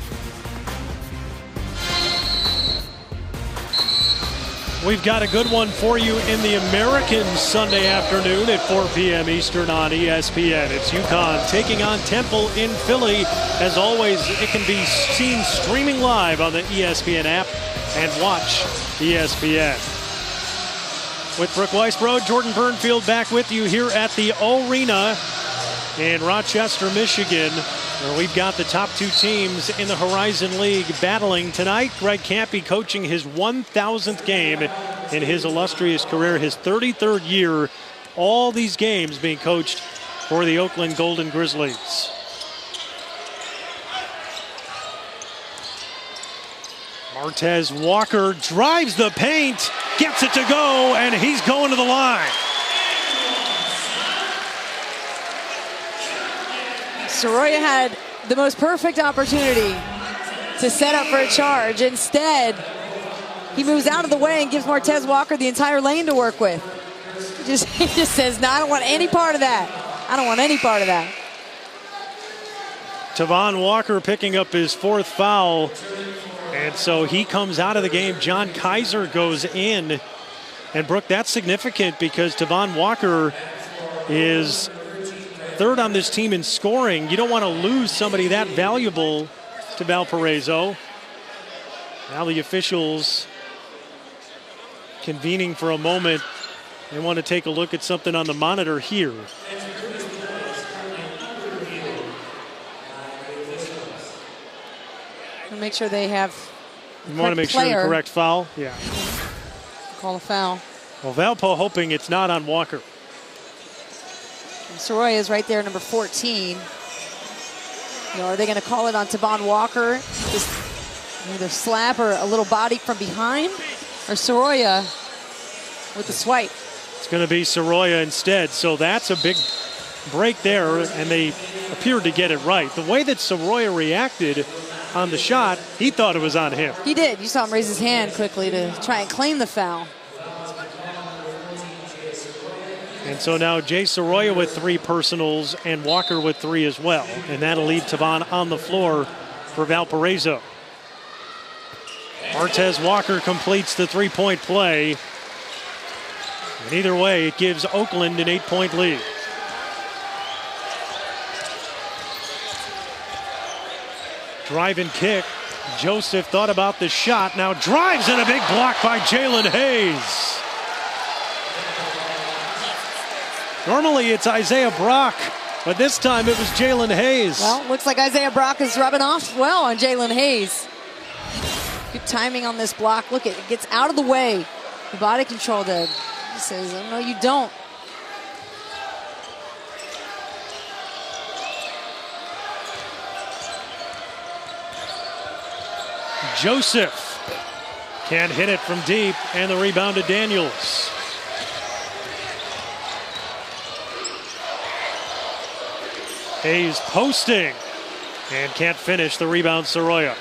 We've got a good one for you in the American Sunday afternoon at 4 p.m. Eastern on ESPN. It's UConn taking on Temple in Philly. As always, it can be seen streaming live on the ESPN app and watch ESPN. With Brooke Weisbrod, Jordan Burnfield back with you here at the Arena in Rochester, Michigan, where we've got the top two teams in the Horizon League battling tonight. Greg Campy coaching his 1,000th game in his illustrious career, his 33rd year. All these games being coached for the Oakland Golden Grizzlies. Martez Walker drives the paint, gets it to go, and he's going to the line. Soroya had the most perfect opportunity to set up for a charge. Instead, he moves out of the way and gives Martez Walker the entire lane to work with. He just says, no, I don't want any part of that. I don't want any part of that. Tavon Walker picking up his fourth foul. And so he comes out of the game. John Kaiser goes in. And Brooke, that's significant because Tavon Walker is third on this team in scoring. You don't want to lose somebody that valuable to Valparaiso. Now the officials convening for a moment. They want to take a look at something on the monitor here. Make sure they have. You want to make sure the correct foul? Yeah. Call a foul. Well, Valpo hoping it's not on Walker. And Soroya is right there, number 14. Are they going to call it on Tavon Walker? Just either slap or a little body from behind, or Soroya with the swipe? It's going to be Soroya instead. So that's a big break there, and they appeared to get it right. The way that Soroya reacted on the shot, he thought it was on him. He did. You saw him raise his hand quickly to try and claim the foul. And so now Jay Soroya with 3 personals and Walker with 3 as well. And that'll leave Tavon on the floor for Valparaiso. Martez Walker completes the 3-point play. And either way, it gives Oakland an 8-point lead. Drive and kick. Joseph thought about the shot. Now drives in a big block by Jalen Hayes. Normally it's Isaiah Brock, but this time it was Jalen Hayes. Well, looks like Isaiah Brock is rubbing off well on Jalen Hayes. Good timing on this block. Look, it gets out of the way. The body control there. He says, oh, no, you don't. Joseph can't hit it from deep, and the rebound to Daniels. Hayes posting and can't finish. The rebound, Soroya.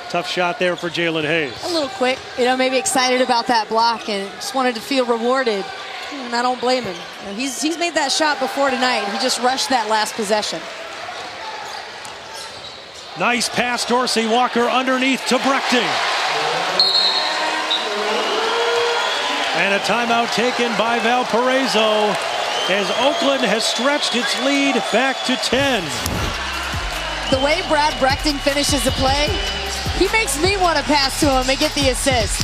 Tough shot there for Jalen Hayes. A little quick, maybe excited about that block and just wanted to feel rewarded. And I don't blame him. He's made that shot before tonight. He just rushed that last possession. Nice pass, Dorsey Walker underneath to Brechting. And a timeout taken by Valparaiso as Oakland has stretched its lead back to 10. The way Brad Brechting finishes a play, he makes me want to pass to him and get the assist.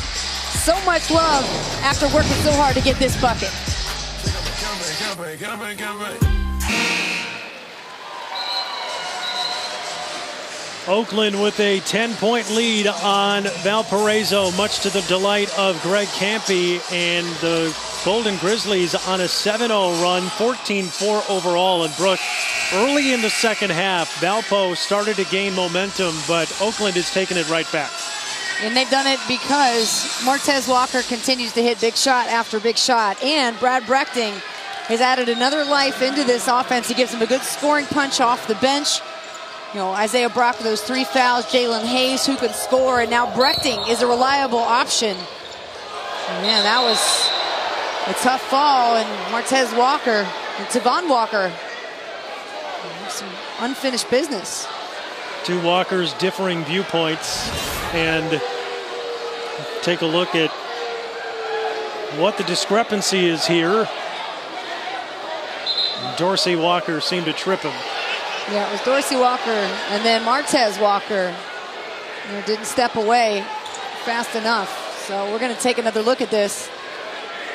So much love after working so hard to get this bucket. Oakland with a 10-point lead on Valparaiso, much to the delight of Greg Campy, and the Golden Grizzlies on a 7-0 run, 14-4 overall. And Brooke, early in the second half, Valpo started to gain momentum, but Oakland has taken it right back. And they've done it because Martez Walker continues to hit big shot after big shot, and Brad Brechting has added another life into this offense. He gives them a good scoring punch off the bench. You know, Isaiah Brock with those 3 fouls, Jalen Hayes who could score, and now Brechting is a reliable option. Man, that was a tough fall, and Martez Walker and Tavon Walker, some unfinished business. Two Walkers, differing viewpoints, and take a look at what the discrepancy is here. Dorsey Walker seemed to trip him. Yeah, it was Dorsey Walker, and then Martez Walker, you know, didn't step away fast enough. So we're going to take another look at this.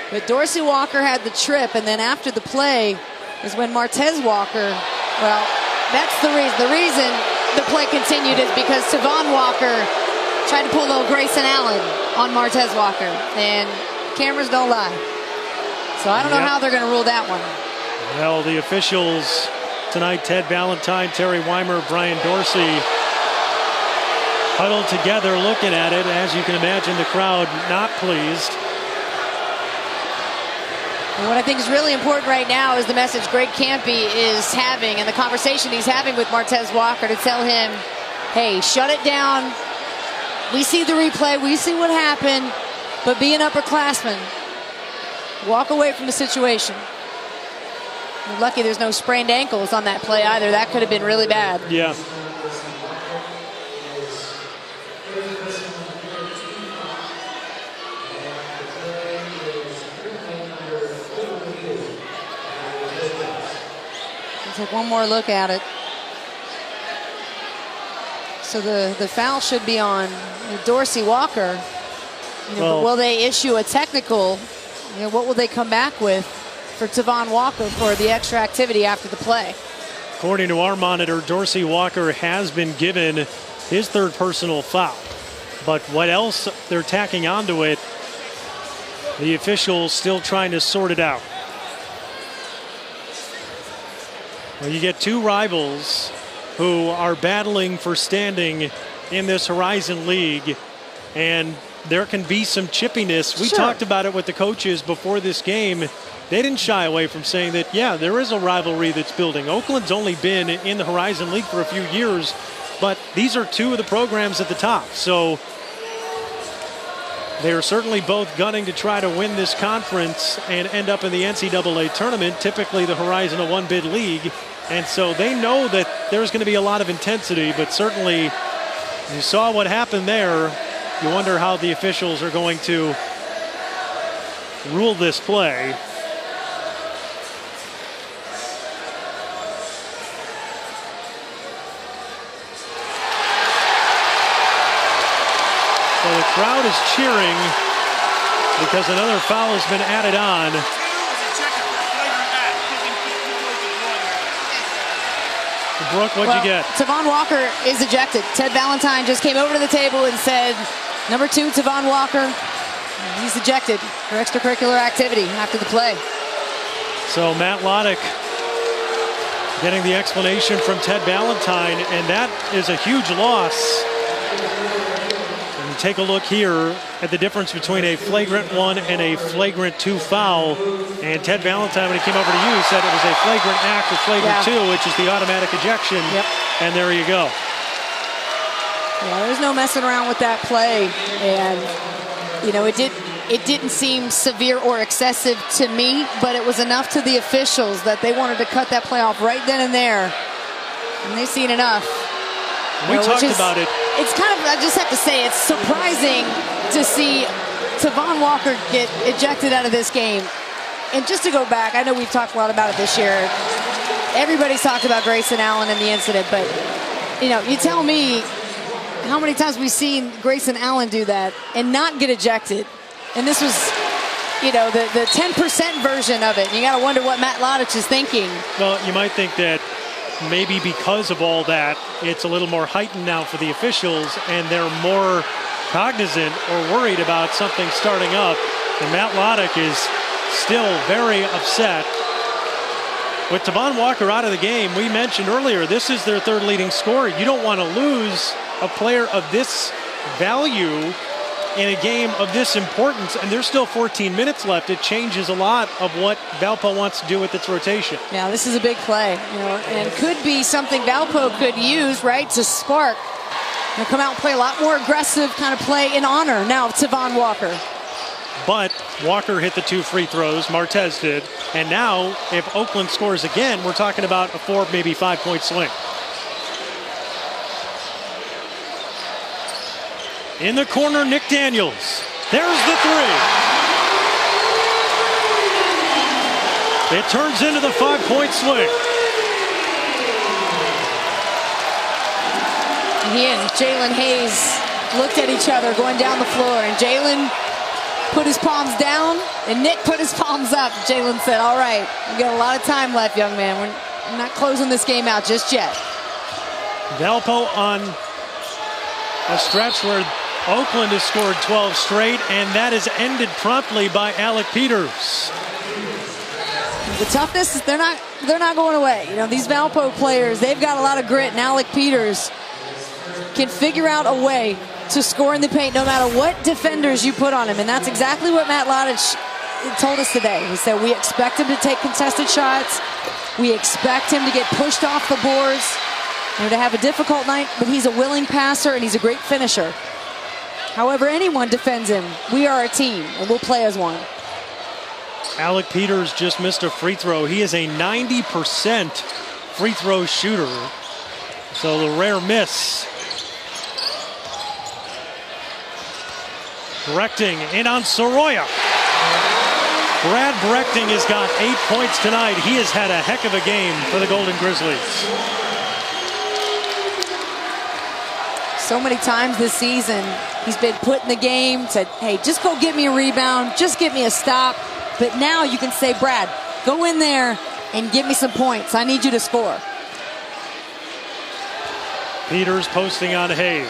But Dorsey Walker had the trip, and then after the play is when Martez Walker, well, that's the reason. The reason the play continued is because Tavon Walker tried to pull a little Grayson Allen on Martez Walker, and cameras don't lie. So I don't know how they're going to rule that one. Well, the officials tonight, Ted Valentine, Terry Weimer, Brian Dorsey, huddled together looking at it. As you can imagine, the crowd not pleased. And what I think is really important right now is the message Greg Campy is having and the conversation he's having with Martez Walker to tell him, hey, shut it down. We see the replay. We see what happened. But be an upperclassman. Walk away from the situation. You're lucky there's no sprained ankles on that play either. That could have been really bad. Yeah. Let's take one more look at it. So the foul should be on Dorsey Walker. You know, well, but will they issue a technical? You know, what will they come back with for Tavon Walker for the extra activity after the play? According to our monitor, Dorsey Walker has been given his third personal foul. But what else they're tacking onto it, the officials still trying to sort it out. Well, you get two rivals who are battling for standing in this Horizon League, and there can be some chippiness. We talked about it with the coaches before this game. They didn't shy away from saying that, yeah, there is a rivalry that's building. Oakland's only been in the Horizon League for a few years, but these are two of the programs at the top. So they are certainly both gunning to try to win this conference and end up in the NCAA tournament. Typically the Horizon a one-bid league. And so they know that there's going to be a lot of intensity, but certainly you saw what happened there. You wonder how the officials are going to rule this play. So the crowd is cheering because another foul has been added on. Brooke, what'd you get? Tavon Walker is ejected. Ted Valentine just came over to the table and said, number 2, Tavon Walker, he's ejected for extracurricular activity after the play. So Matt Loddick getting the explanation from Ted Valentine, and that is a huge loss. And take a look here at the difference between a flagrant 1 and a flagrant 2 foul. And Ted Valentine, when he came over to you, said it was a flagrant act of flagrant 2, which is the automatic ejection. And there you go. Yeah, there's no messing around with that play. And, you know, it didn't seem severe or excessive to me, but it was enough to the officials that they wanted to cut that play off right then and there. And they've seen enough. We talked about it. It's kind of, I just have to say, it's surprising to see Tavon Walker get ejected out of this game. And just to go back, I know we've talked a lot about it this year. Everybody's talked about Grayson Allen and the incident, but, you know, you tell me how many times we've seen Grayson Allen do that and not get ejected. And this was, you know, the 10% version of it. You got to wonder what Matt Loddick is thinking. Well, you might think that maybe because of all that, it's a little more heightened now for the officials, and they're more cognizant or worried about something starting up. And Matt Loddick is still very upset. With Tavon Walker out of the game, we mentioned earlier, this is their third leading scorer. You don't want to lose a player of this value in a game of this importance, and there's still 14 minutes left. It changes a lot of what Valpo wants to do with its rotation. Yeah, this is a big play, and could be something Valpo could use, right, to spark. They'll come out and play a lot more aggressive kind of play in honor now of Tavon Walker. But Walker hit the 2 free throws, Martez did, and now if Oakland scores again, we're talking about a 4, maybe 5-point swing. In the corner, Nick Daniels. There's the 3. It turns into the 5-point swing. He and Jalen Hayes looked at each other going down the floor, and Jalen put his palms down, and Nick put his palms up. Jalen said, all right, we got a lot of time left, young man. We're not closing this game out just yet. Valpo on a stretch where Oakland has scored 12 straight, and that is ended promptly by Alec Peters. The toughness, they're not going away. These Valpo players, they've got a lot of grit, and Alec Peters can figure out a way to score in the paint no matter what defenders you put on him. And that's exactly what Matt Loddick told us today. He said, we expect him to take contested shots. We expect him to get pushed off the boards, to have a difficult night, but he's a willing passer and he's a great finisher. However anyone defends him, we are a team, and we'll play as one. Alec Peters just missed a free throw. He is a 90% free throw shooter. So the rare miss. Brechting in on Soroya. Brad Brechting has got 8 points tonight. He has had a heck of a game for the Golden Grizzlies. So many times this season, he's been put in the game, said, hey, just go get me a rebound, just get me a stop. But now you can say, Brad, go in there and give me some points. I need you to score. Peters posting on Hayes.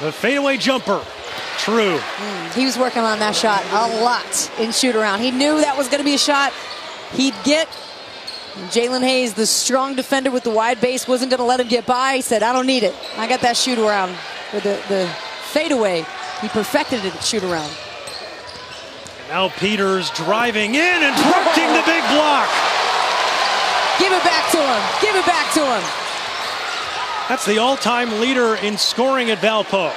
The fadeaway jumper. True. He was working on that shot a lot in shoot-around. He knew that was going to be a shot he'd get. Jalen Hayes, the strong defender with the wide base, wasn't going to let him get by. He said, I don't need it. I got that shoot-around. With the fadeaway, he perfected it at shoot-around. Now Peters driving in and directing the big block. Give it back to him. Give it back to him. That's the all-time leader in scoring at Valpo.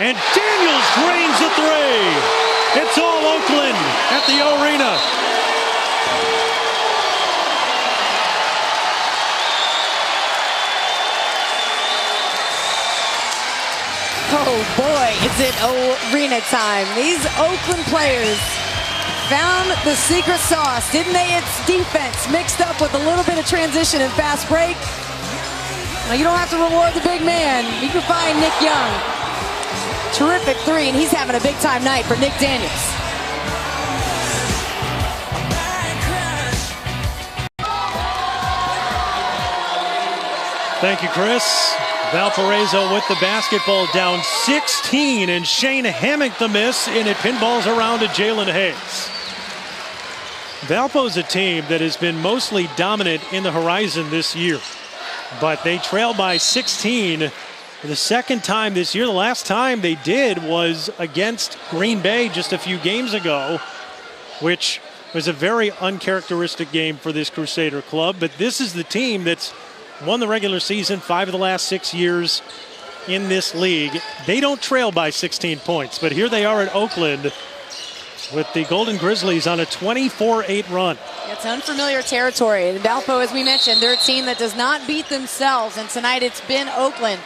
And Daniels drains the 3. It's all Oakland at the arena. Oh boy, is it arena time. These Oakland players found the secret sauce, didn't they? It's defense mixed up with a little bit of transition and fast break. Now you don't have to reward the big man. You can find Nick Young. Terrific 3, and he's having a big time night for Nick Daniels. Thank you, Chris. Valparaiso with the basketball down 16, and Shane Hammock the miss, and it pinballs around to Jalen Hayes. Valpo's a team that has been mostly dominant in the Horizon this year, but they trail by 16 for the second time this year. The last time they did was against Green Bay just a few games ago, which was a very uncharacteristic game for this Crusader club. But this is the team that's won the regular season 5 of the last 6 years in this league. They don't trail by 16 points, but here they are at Oakland with the Golden Grizzlies on a 24-8 run. It's unfamiliar territory. And Valpo, as we mentioned, they're a team that does not beat themselves, and tonight it's been Oakland.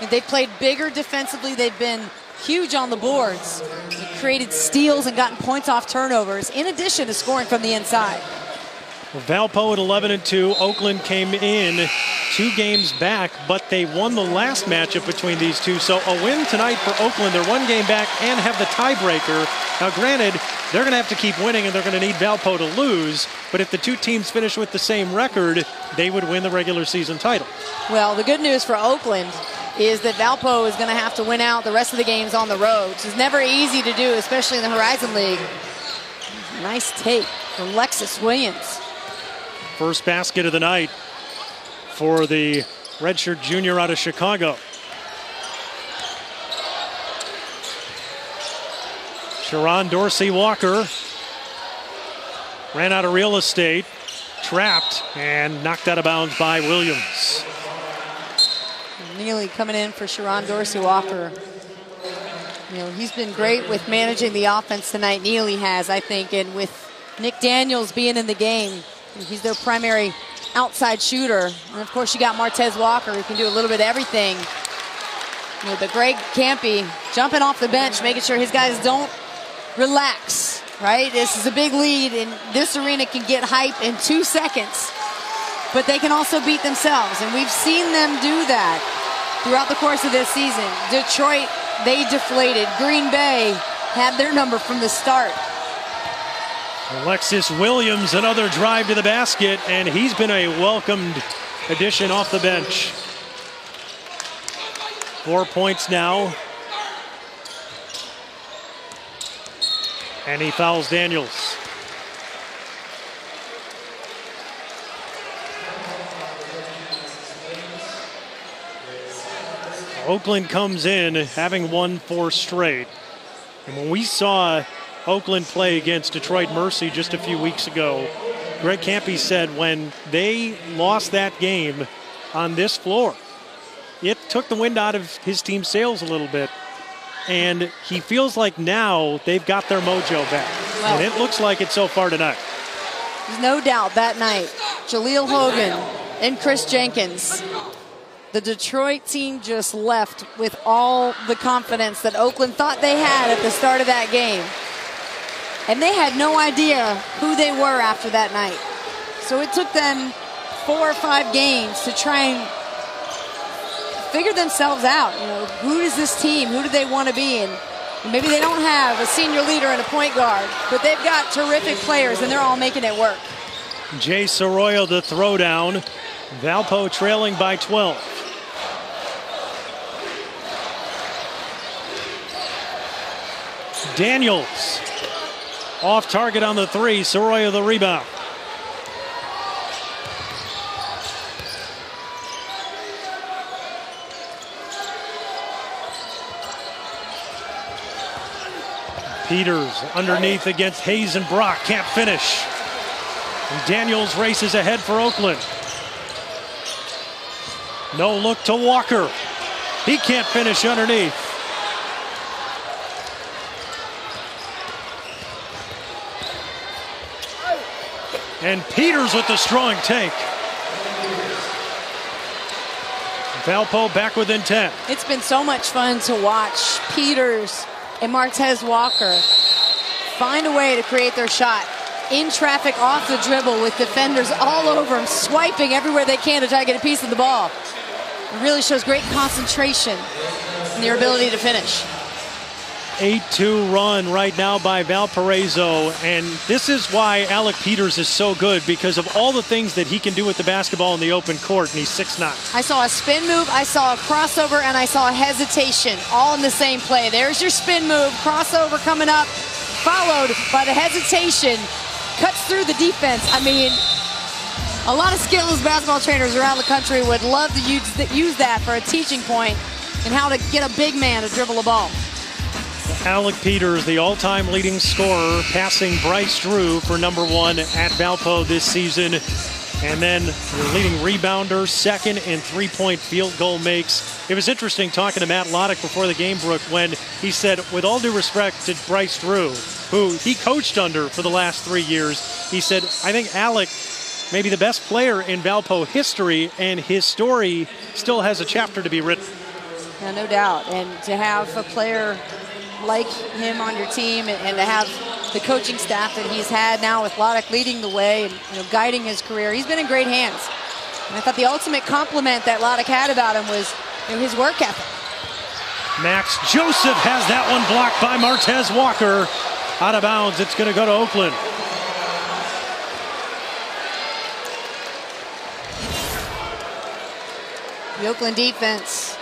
They've played bigger defensively. They've been huge on the boards. They've created steals and gotten points off turnovers, in addition to scoring from the inside. Valpo at 11-2. Oakland came in 2 games back, but they won the last matchup between these two. So a win tonight for Oakland. They're 1 game back and have the tiebreaker. Now, granted, they're going to have to keep winning, and they're going to need Valpo to lose. But if the 2 teams finish with the same record, they would win the regular season title. Well, the good news for Oakland is that Valpo is going to have to win out the rest of the games on the road, which is never easy to do, especially in the Horizon League. Nice take from Lexus Williams. First basket of the night for the redshirt junior out of Chicago. Sharon Dorsey Walker ran out of real estate, trapped, and knocked out of bounds by Williams. Neely coming in for Sharon Dorsey Walker. You know, he's been great with managing the offense tonight. Neely has, I think, and with Nick Daniels being in the game, he's their primary outside shooter. And of course, you got Martez Walker, who can do a little bit of everything. You know, but Greg Campy jumping off the bench, making sure his guys don't relax, right? This is a big lead, and this arena can get hype in 2 seconds. But they can also beat themselves, and we've seen them do that throughout the course of this season. Detroit, they deflated. Green Bay had their number from the start. Alexis Williams, another drive to the basket, and he's been a welcomed addition off the bench. 4 points now. And he fouls Daniels. Oakland comes in having won 4 straight. And when we saw Oakland play against Detroit Mercy just a few weeks ago, Greg Campy said when they lost that game on this floor, it took the wind out of his team's sails a little bit. And he feels like now they've got their mojo back. Well, and it looks like it so far tonight. There's no doubt that night, Jaleel Hogan and Chris Jenkins, the Detroit team just left with all the confidence that Oakland thought they had at the start of that game. And they had no idea who they were after that night. So it took them 4 or 5 games to try and figure themselves out. You know, who is this team? Who do they want to be? And maybe they don't have a senior leader and a point guard, but they've got terrific players, and they're all making it work. Jay Soroyo, the throwdown. Valpo trailing by 12. Daniels off target on the 3. Soroyo the rebound. Peters underneath against Hayes and Brock. Can't finish. And Daniels races ahead for Oakland. No look to Walker. He can't finish underneath. And Peters with the strong take. Valpo back within 10. It's been so much fun to watch Peters and Martez Walker find a way to create their shot in traffic, off the dribble, with defenders all over them, swiping everywhere they can to try to get a piece of the ball. It really shows great concentration and their ability to finish. 8-2 run right now by Valparaiso, and this is why Alec Peters is so good, because of all the things that he can do with the basketball in the open court, and he's 6'9". I saw a spin move, I saw a crossover, and I saw a hesitation, all in the same play. There's your spin move, crossover coming up, followed by the hesitation, cuts through the defense. I mean, a lot of skilled basketball trainers around the country would love to use that for a teaching point in how to get a big man to dribble a ball. Alec Peters, the all-time leading scorer, passing Bryce Drew for #1 at Valpo this season. And then the leading rebounder, second in three-point field goal makes. It was interesting talking to Matt Loddick before the game, Brooke, when he said, with all due respect to Bryce Drew, who he coached under for the last 3 years, he said, I think Alec may be the best player in Valpo history, and his story still has a chapter to be written. Yeah, no doubt. And to have a player like him on your team, and to have the coaching staff that he's had now with Loddick leading the way and guiding his career. He's been in great hands. And I thought the ultimate compliment that Loddick had about him was his work ethic. Max Joseph has that one blocked by Martez Walker. Out of bounds. It's going to go to Oakland. The Oakland defense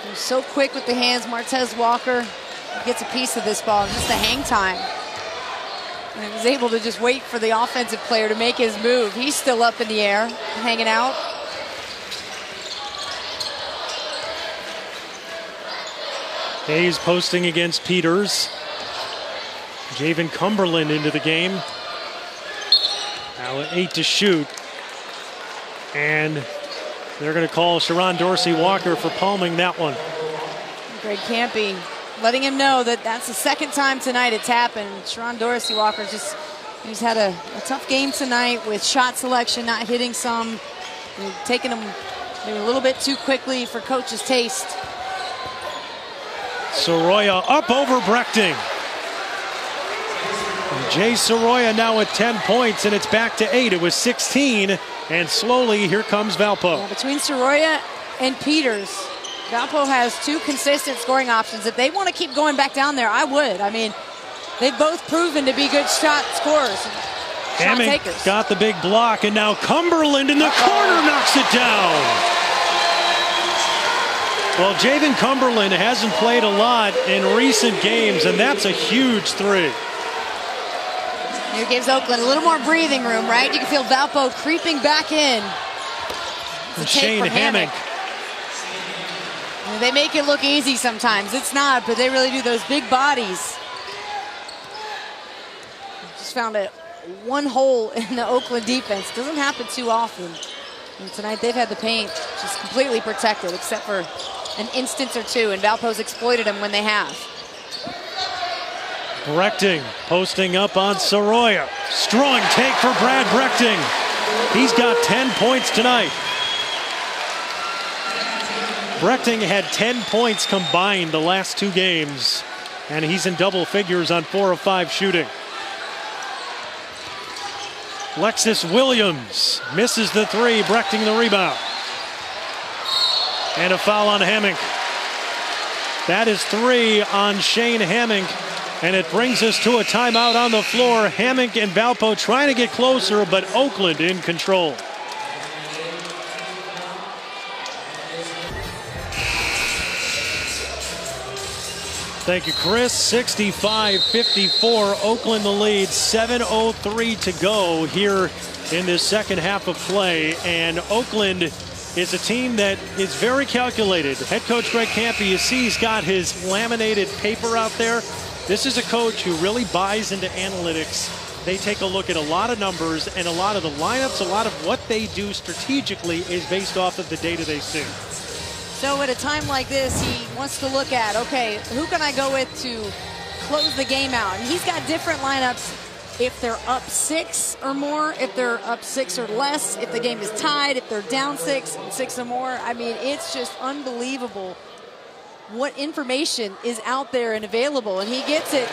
was so quick with the hands. Martez Walker gets a piece of this ball, just the hang time. And was able to just wait for the offensive player to make his move. He's still up in the air, hanging out. Hayes posting against Peters. Javen Cumberland into the game. Now 8 to shoot. And they're going to call Sharon Dorsey Walker for palming that one. Greg Campy letting him know that that's the second time tonight it's happened. Sharon Dorsey Walker he's had a tough game tonight with shot selection, not hitting some, taking them maybe a little bit too quickly for coach's taste. Soroya up over Brechting. Jay Soroya now with 10 points, and it's back to 8. It was 16, and slowly here comes Valpo. Yeah, between Soroya and Peters, Valpo has 2 consistent scoring options. If they want to keep going back down there, I would. I mean, they've both proven to be good shot scorers. Shot takers. Got the big block, and now Cumberland in the corner knocks it down. Well, Javen Cumberland hasn't played a lot in recent games, and that's a huge 3. It gives Oakland a little more breathing room, right? You can feel Valpo creeping back in. Shane Hammock. They make it look easy sometimes. It's not, but they really do. Those big bodies. Just found one hole in the Oakland defense. Doesn't happen too often. And tonight they've had the paint just completely protected, except for an instance or two, and Valpo's exploited them when they have. Brechting posting up on Soroya. Strong take for Brad Brechting. He's got 10 points tonight. Brechting had 10 points combined the last 2 games, and he's in double figures on 4 of 5 shooting. Lexus Williams misses the 3, Brechting the rebound. And a foul on Hammock. That is 3 on Shane Hammock. And it brings us to a timeout on the floor. Hammock and Valpo trying to get closer, but Oakland in control. Thank you, Chris. 65-54. Oakland the lead. 7:03 to go here in this second half of play. And Oakland is a team that is very calculated. Head coach Greg Campy, you see he's got his laminated paper out there. This is a coach who really buys into analytics. They take a look at a lot of numbers, and a lot of the lineups, a lot of what they do strategically is based off of the data they see. So at a time like this, he wants to look at, okay, who can I go with to close the game out? And he's got different lineups if they're up 6 or more, if they're up 6 or less, if the game is tied, if they're down 6 and 6 or more. I mean, it's just unbelievable what information is out there and available, and he gets it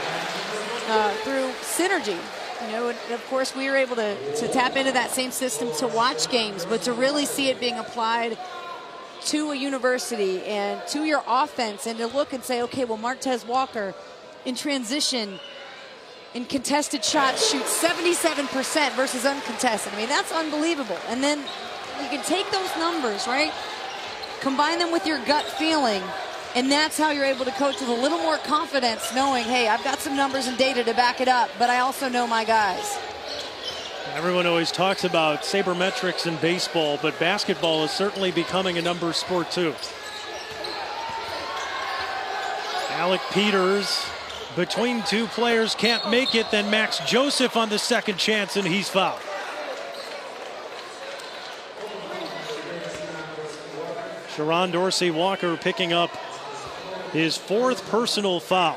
through synergy. And of course, we were able to tap into that same system to watch games, but to really see it being applied to a university and to your offense, and to look and say, okay, well, Martez Walker in transition, in contested shots, shoots 77% versus uncontested. I mean, that's unbelievable. And then you can take those numbers, right? Combine them with your gut feeling, and that's how you're able to coach with a little more confidence, knowing, hey, I've got some numbers and data to back it up, but I also know my guys. Everyone always talks about sabermetrics in baseball, but basketball is certainly becoming a numbers sport too. Alec Peters between 2 players can't make it, then Max Joseph on the second chance, and he's fouled. Sharon Dorsey Walker picking up his 4th personal foul.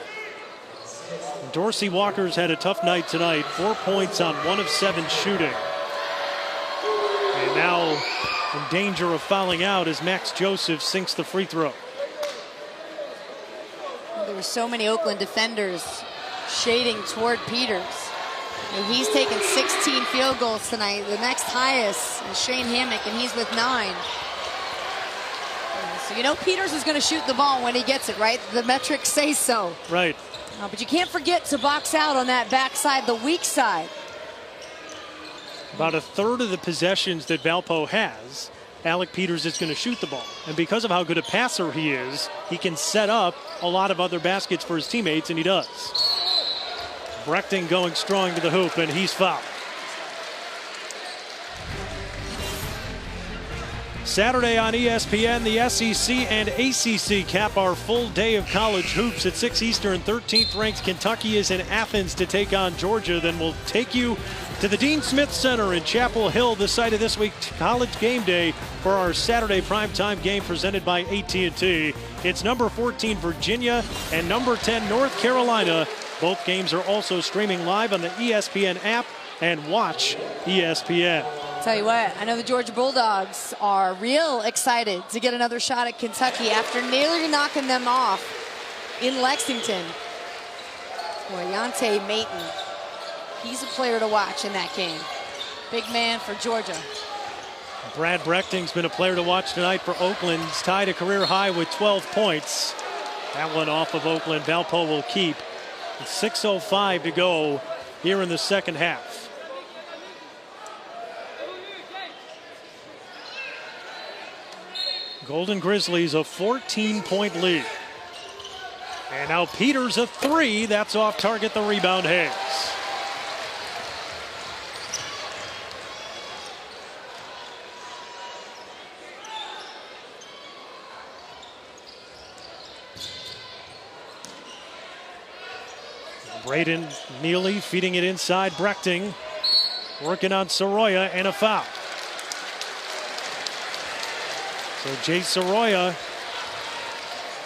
Dorsey Walker's had a tough night tonight. 4 points on 1 of 7 shooting. And now in danger of fouling out as Max Joseph sinks the free throw. There were so many Oakland defenders shading toward Peters. And he's taken 16 field goals tonight. The next highest is Shane Hammock, and he's with 9. So you know Peters is going to shoot the ball when he gets it, right? The metrics say so. Right. But you can't forget to box out on that backside, the weak side. About a third of the possessions that Valpo has, Alec Peters is going to shoot the ball. And because of how good a passer he is, he can set up a lot of other baskets for his teammates, and he does. Brechting going strong to the hoop, and he's fouled. Saturday on ESPN, the SEC and ACC cap our full day of college hoops at 6 Eastern. 13th ranked Kentucky is in Athens to take on Georgia. Then we'll take you to the Dean Smith Center in Chapel Hill, the site of this week's College Game Day, for our Saturday primetime game presented by AT&T. It's number 14 Virginia and number 10 North Carolina. Both games are also streaming live on the ESPN app and Watch ESPN. Tell you what, I know the Georgia Bulldogs are real excited to get another shot at Kentucky after nearly knocking them off in Lexington. Boy, Yante Maton, he's a player to watch in that game. Big man for Georgia. Brad Brechting's been a player to watch tonight for Oakland. He's tied a career high with 12 points. That one off of Oakland. Valpo will keep. It's 6:05 to go here in the second half. Golden Grizzlies a 14-point lead. And now Peters a 3. That's off target. The rebound, Hayes. Braden Neely feeding it inside. Brechting working on Soroya, and a foul. So Jay Soroya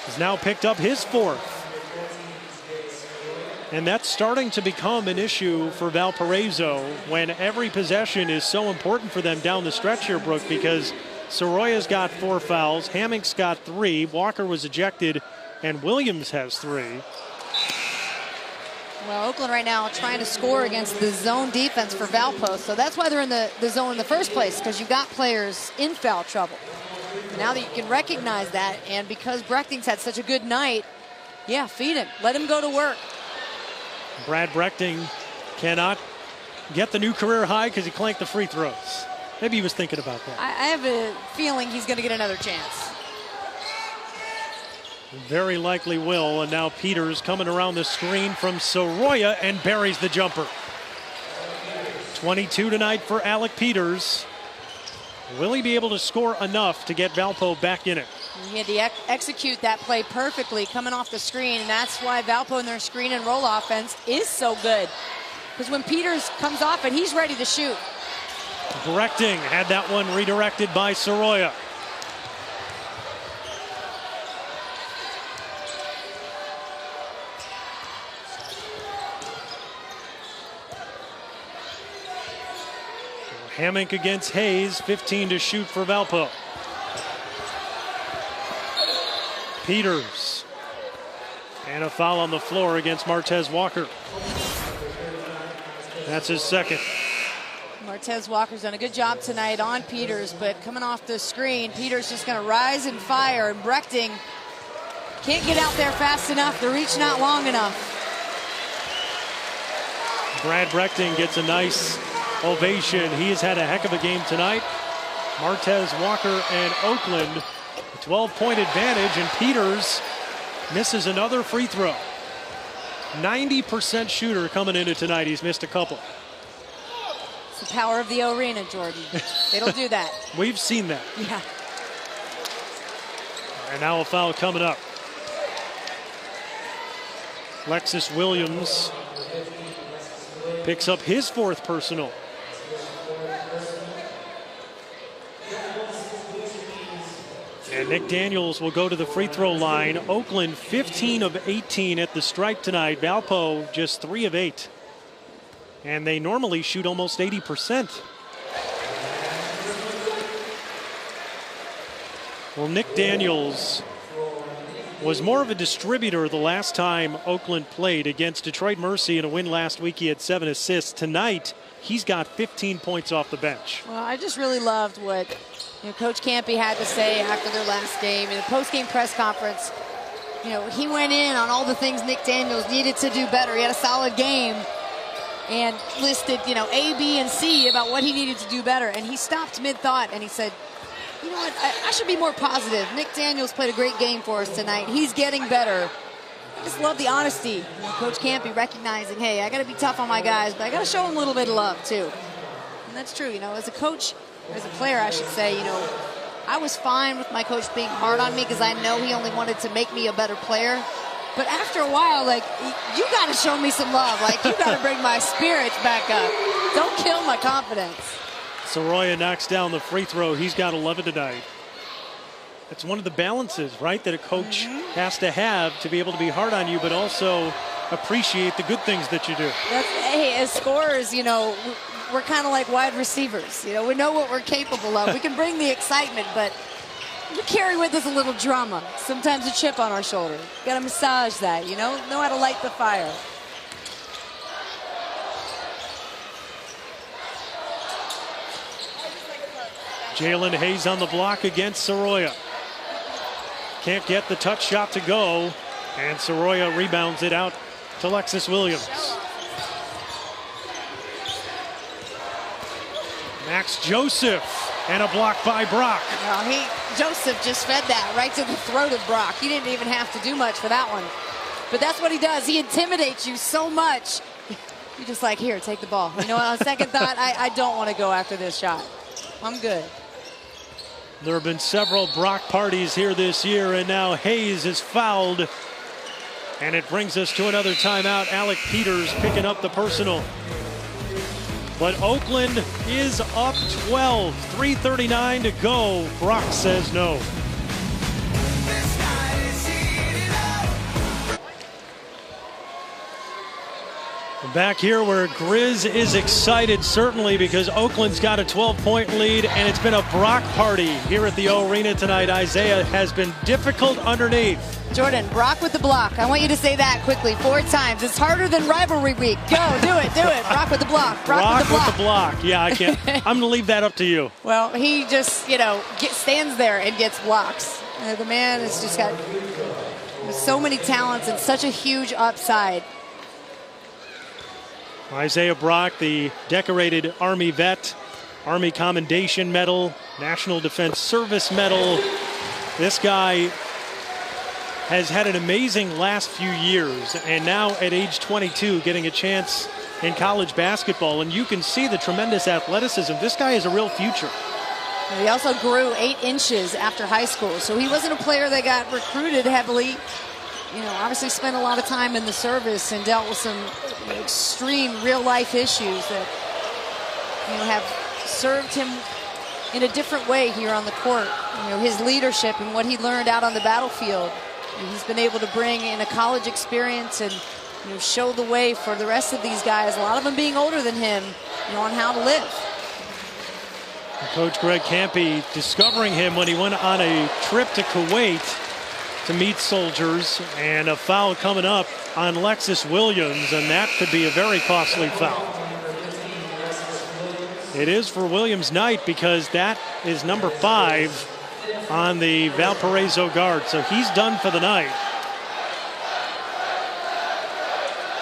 has now picked up his 4th. And that's starting to become an issue for Valparaiso when every possession is so important for them down the stretch here, Brooke, because Soroya's got 4 fouls, Hammock's got 3, Walker was ejected, and Williams has 3. Well, Oakland right now trying to score against the zone defense for Valpo, so that's why they're in the zone in the first place, because you've got players in foul trouble. Now that you can recognize that, and because Brechting's had such a good night, yeah, feed him. Let him go to work. Brad Brechting cannot get the new career high because he clanked the free throws. Maybe he was thinking about that. I have a feeling he's going to get another chance. Very likely will. And now Peters coming around the screen from Soroya and buries the jumper. 22 tonight for Alec Peters. Will he be able to score enough to get Valpo back in it? He had to execute that play perfectly coming off the screen, and that's why Valpo in their screen and roll offense is so good. Because when Peters comes off it, he's ready to shoot. Brechting had that one redirected by Soroya. Hammock against Hayes, 15 to shoot for Valpo. Peters. And a foul on the floor against Martez Walker. That's his 2nd. Martez Walker's done a good job tonight on Peters, but coming off the screen, Peters just going to rise and fire, and Brechting can't get out there fast enough. The reach not long enough. Brad Brechting gets a nice ovation. He has had a heck of a game tonight. Martez Walker and Oakland, a 12-point advantage, and Peters misses another free throw. 90% shooter coming into tonight. He's missed a couple. It's the power of the arena, Jordan. It'll do that. We've seen that. Yeah. And now a foul coming up. Lexus Williams picks up his 4th personal. And Nick Daniels will go to the free throw line. Oakland 15 of 18 at the stripe tonight. Valpo just 3 of 8. And they normally shoot almost 80%. Well, Nick Daniels was more of a distributor the last time Oakland played against Detroit Mercy in a win last week. He had 7 assists. Tonight, he's got 15 points off the bench. Well, I just really loved what Coach Campy had to say after their last game. In the post-game press conference, he went in on all the things Nick Daniels needed to do better. He had a solid game and listed, A, B, and C about what he needed to do better. And he stopped mid-thought and he said, you know what, I should be more positive. Nick Daniels played a great game for us tonight. He's getting better. I just love the honesty. Coach Campy recognizing, hey, I got to be tough on my guys, but I got to show them a little bit of love too. And that's true. As a coach, as a player, I should say, I was fine with my coach being hard on me because I know he only wanted to make me a better player. But after a while, you got to show me some love. You got to bring my spirits back up. Don't kill my confidence. Soroya knocks down the free throw. He's got 11 tonight. It's one of the balances, right, that a coach has to have to be able to be hard on you, but also appreciate the good things that you do. Hey, as scorers, we're kind of like wide receivers. We know what we're capable of. We can bring the excitement, but we carry with us a little drama. Sometimes a chip on our shoulder. Got to massage that, know how to light the fire. Jalen Hayes on the block against Soroya. Can't get the touch shot to go, and Soroya rebounds it out to Lexus Williams. Max Joseph, and a block by Brock. Well, Joseph just fed that right to the throat of Brock. He didn't even have to do much for that one. But that's what he does. He intimidates you so much. You're just like, here, take the ball. On second thought, I don't want to go after this shot. I'm good. There have been several Brock parties here this year, and now Hayes is fouled. And it brings us to another timeout. Alec Peters picking up the personal. But Oakland is up 12, 3:39 to go. Brock says no. Back here where Grizz is excited, certainly, because Oakland's got a 12-point lead, and it's been a Brock party here at the O-Arena tonight. Isaiah has been difficult underneath. Jordan, Brock with the block. I want you to say that quickly 4 times. It's harder than rivalry week. Go, do it. Brock with the block. Brock with the block. Yeah, I can't. I'm going to leave that up to you. Well, he just, stands there and gets blocks. The man has just got so many talents and such a huge upside. Isaiah Brock, the decorated Army vet, Army Commendation Medal, National Defense Service Medal. This guy has had an amazing last few years, and now at age 22 getting a chance in college basketball, and you can see the tremendous athleticism. This guy has a real future. He also grew 8 inches after high school, so he wasn't a player that got recruited heavily. Obviously spent a lot of time in the service and dealt with some extreme real-life issues that have served him in a different way here on the court. His leadership and what he learned out on the battlefield. He's been able to bring in a college experience and show the way for the rest of these guys, a lot of them being older than him, on how to live. Coach Greg Campy discovering him when he went on a trip to Kuwait to meet soldiers, and a foul coming up on Lexus Williams, and that could be a very costly foul. It is for Williams' night because that is number 5 on the Valparaiso guard, so he's done for the night.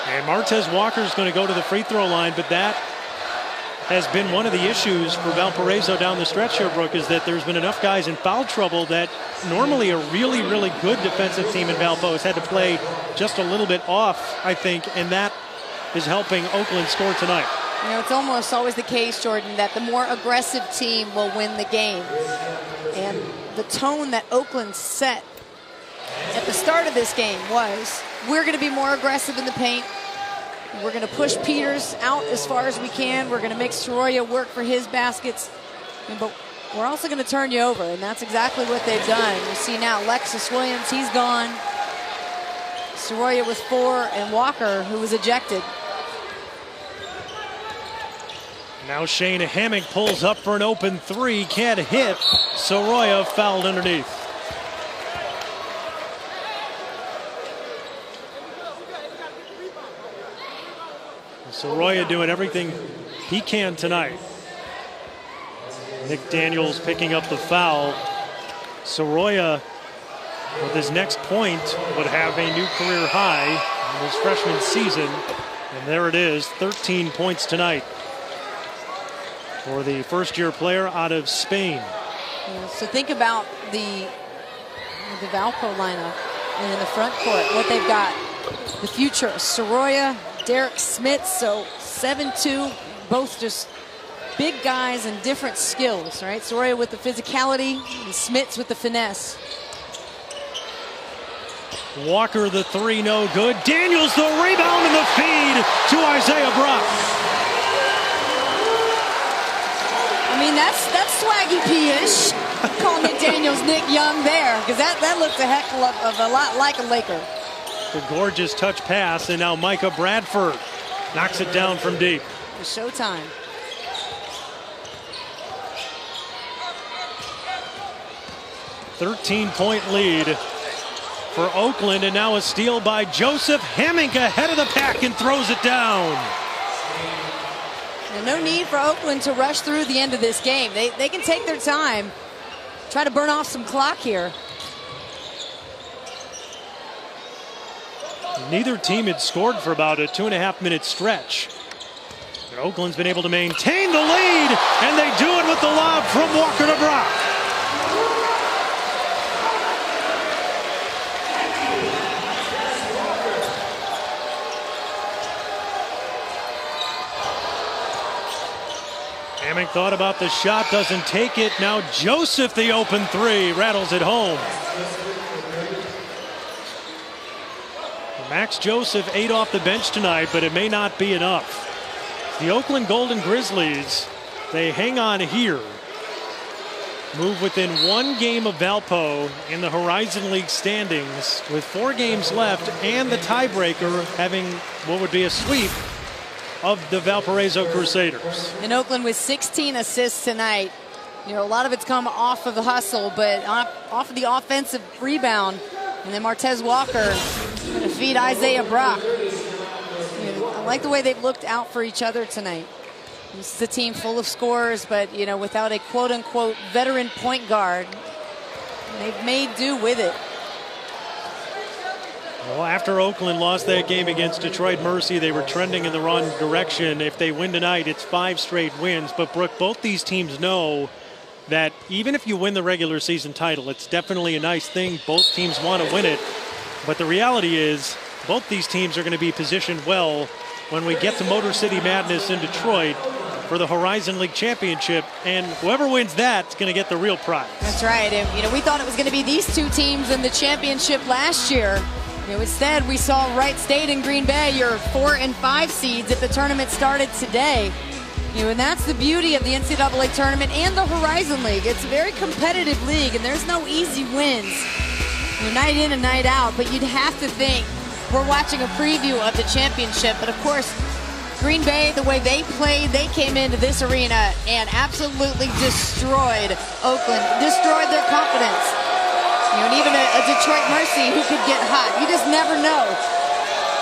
And Martez Walker's going to go to the free throw line, but that has been one of the issues for Valparaiso down the stretch here, Brooke, is that there's been enough guys in foul trouble that normally a really, really good defensive team in Valpo has had to play just a little bit off, I think, and that is helping Oakland score tonight. It's almost always the case, Jordan, that the more aggressive team will win the game. And the tone that Oakland set at the start of this game was, we're going to be more aggressive in the paint. We're going to push Peters out as far as we can. We're going to make Soroya work for his baskets. But we're also going to turn you over, and that's exactly what they've done. You see now Lexus Williams, he's gone. Soroya with 4, and Walker, who was ejected. Now Shane Hammock pulls up for an open 3, can't hit. Soroya fouled underneath. Soroya doing everything he can tonight. Nick Daniels picking up the foul. Soroya, with his next point, would have a new career high in his freshman season. And there it is, 13 points tonight for the first-year player out of Spain. Yeah, so think about the Valpo lineup and in the front court, what they've got. The future, Soroya, Derek Smith, so 7'2", both just big guys and different skills, right? Soroya with the physicality and Smits with the finesse. Walker the three, no good. Daniels the rebound and the feed to Isaiah Brock. I mean, that's swaggy P-ish. Calling Nick Daniels Nick Young there, because that looks a heck of a lot like a Laker. The gorgeous touch pass, and now Micah Bradford knocks it down from deep. It's showtime. $13-point lead for Oakland, and now a steal by Joseph Hemmink ahead of the pack and throws it down. And no need for Oakland to rush through the end of this game. They can take their time, try to burn off some clock here. Neither team had scored for about a 2.5-minute stretch. But Oakland's been able to maintain the lead, and they do it with the lob from Walker to Brock. Hemmink thought about the shot, doesn't take it. Now Joseph, the open three, rattles it home. Max Joseph 8 off the bench tonight, but it may not be enough. The Oakland Golden Grizzlies, they hang on here. Move within 1 game of Valpo in the Horizon League standings with 4 games left and the tiebreaker having what would be a sweep of the Valparaiso Crusaders. And Oakland with 16 assists tonight. You know, a lot of it's come off of the hustle, but off of the offensive rebound. And then Martez Walker going to feed Isaiah Brock. You know, I like the way they've looked out for each other tonight. This is a team full of scorers, but, you know, without a quote-unquote veteran point guard. They've made do with it. Well, after Oakland lost that game against Detroit Mercy, they were trending in the wrong direction. If they win tonight, it's 5 straight wins. But, Brooke, both these teams know that even if you win the regular season title, it's definitely a nice thing. Both teams want to win it. But the reality is both these teams are going to be positioned well when we get to Motor City Madness in Detroit for the Horizon League Championship. And whoever wins that is going to get the real prize. That's right. And, you know, we thought it was going to be these 2 teams in the championship last year. You know, instead, we saw Wright State and Green Bay, your 4 and 5 seeds if the tournament started today. You know, and that's the beauty of the NCAA tournament and the Horizon League. It's a very competitive league, and there's no easy wins, you know, night in and night out. But you'd have to think we're watching a preview of the championship. But, of course, Green Bay, the way they played, they came into this arena and absolutely destroyed Oakland, destroyed their confidence. You know, and even a Detroit Mercy who could get hot. You just never know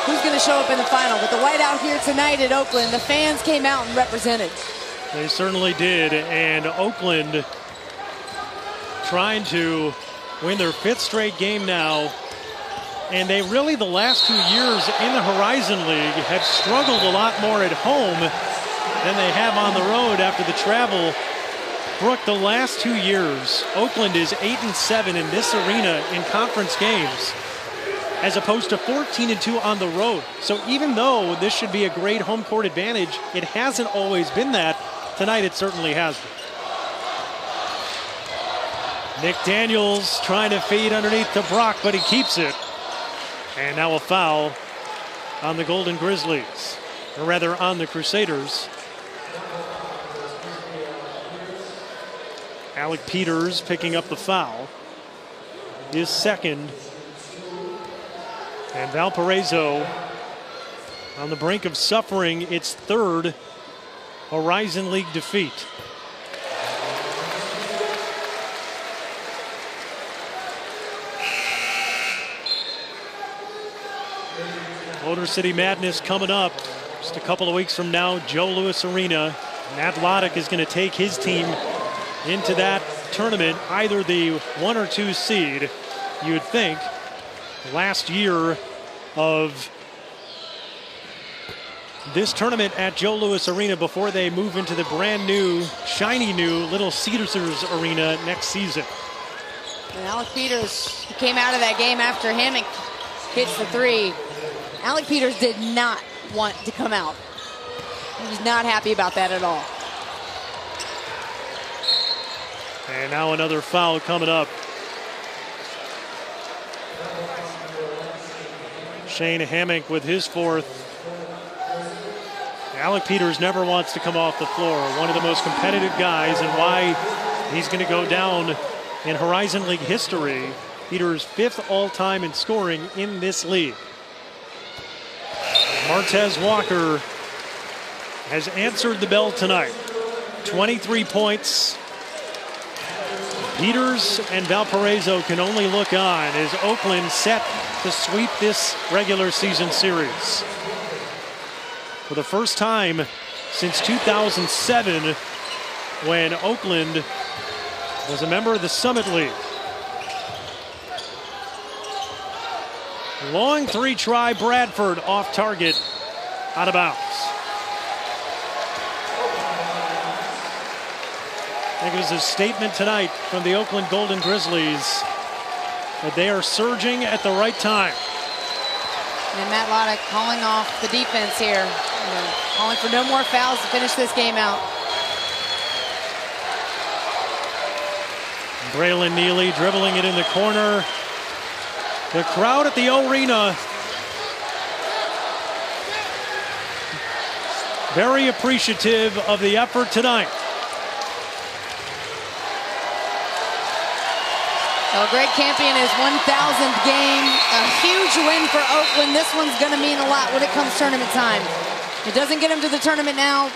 who's going to show up in the final. But the whiteout here tonight at Oakland, the fans came out and represented. They certainly did. And Oakland trying to win their 5th straight game now. And they really, the last 2 years in the Horizon League, have struggled a lot more at home than they have on the road after the travel. Brooke, the last 2 years, Oakland is 8-7 in this arena in conference games, as opposed to 14-2 on the road. So even though this should be a great home court advantage, it hasn't always been that. Tonight it certainly has been. Nick Daniels trying to feed underneath to Brock, but he keeps it. And now a foul on the Golden Grizzlies, or rather on the Crusaders. Alec Peters picking up the foul, his second. And Valparaiso on the brink of suffering its 3rd Horizon League defeat. Motor City Madness coming up Just a couple of weeks from now, Joe Louis Arena. Matt Loddick is going to take his team into that tournament, either the 1 or 2 seed. You would think last year of this tournament at Joe Louis Arena before they move into the brand new, shiny new Little Caesars Arena next season. And Alec Peters came out of that game after Hammock hits the 3. Alec Peters did not want to come out. He was not happy about that at all. And now another foul coming up. Shane Hammock with his 4th. Alec Peters never wants to come off the floor. One of the most competitive guys, and why he's going to go down in Horizon League history. Peters 5th all-time in scoring in this league. Martez Walker has answered the bell tonight. 23 points. Peters and Valparaiso can only look on as Oakland set to sweep this regular season series. For the first time since 2007, when Oakland was a member of the Summit League. Long 3-try Bradford off target, out of bounds. I think it was a statement tonight from the Oakland Golden Grizzlies that they are surging at the right time. And Matt Loddick calling off the defense here. Calling for no more fouls to finish this game out. Braylon Neely dribbling it in the corner. The crowd at the arena very appreciative of the effort tonight. Well, Greg Campion, his 1,000th game, a huge win for Oakland. This one's going to mean a lot when it comes tournament time. It doesn't get them to the tournament now.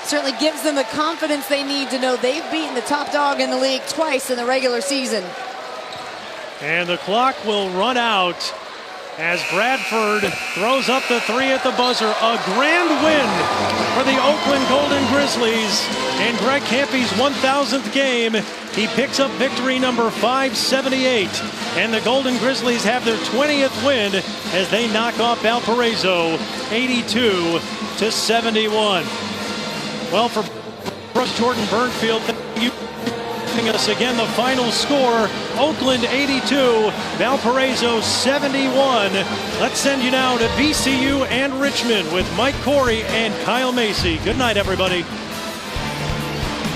Certainly gives them the confidence they need to know they've beaten the top dog in the league twice in the regular season. And the clock will run out as Bradford throws up the 3 at the buzzer. A grand win for the Oakland Golden Grizzlies in Greg Campy's 1,000th game. He picks up victory number 578, and the Golden Grizzlies have their 20th win as they knock off Valparaiso 82-71. Well, for Brooks Jordan Burnfield, thank you for giving us again the final score. Oakland 82, Valparaiso 71. Let's send you now to VCU and Richmond with Mike Corey and Kyle Macy. Good night, everybody.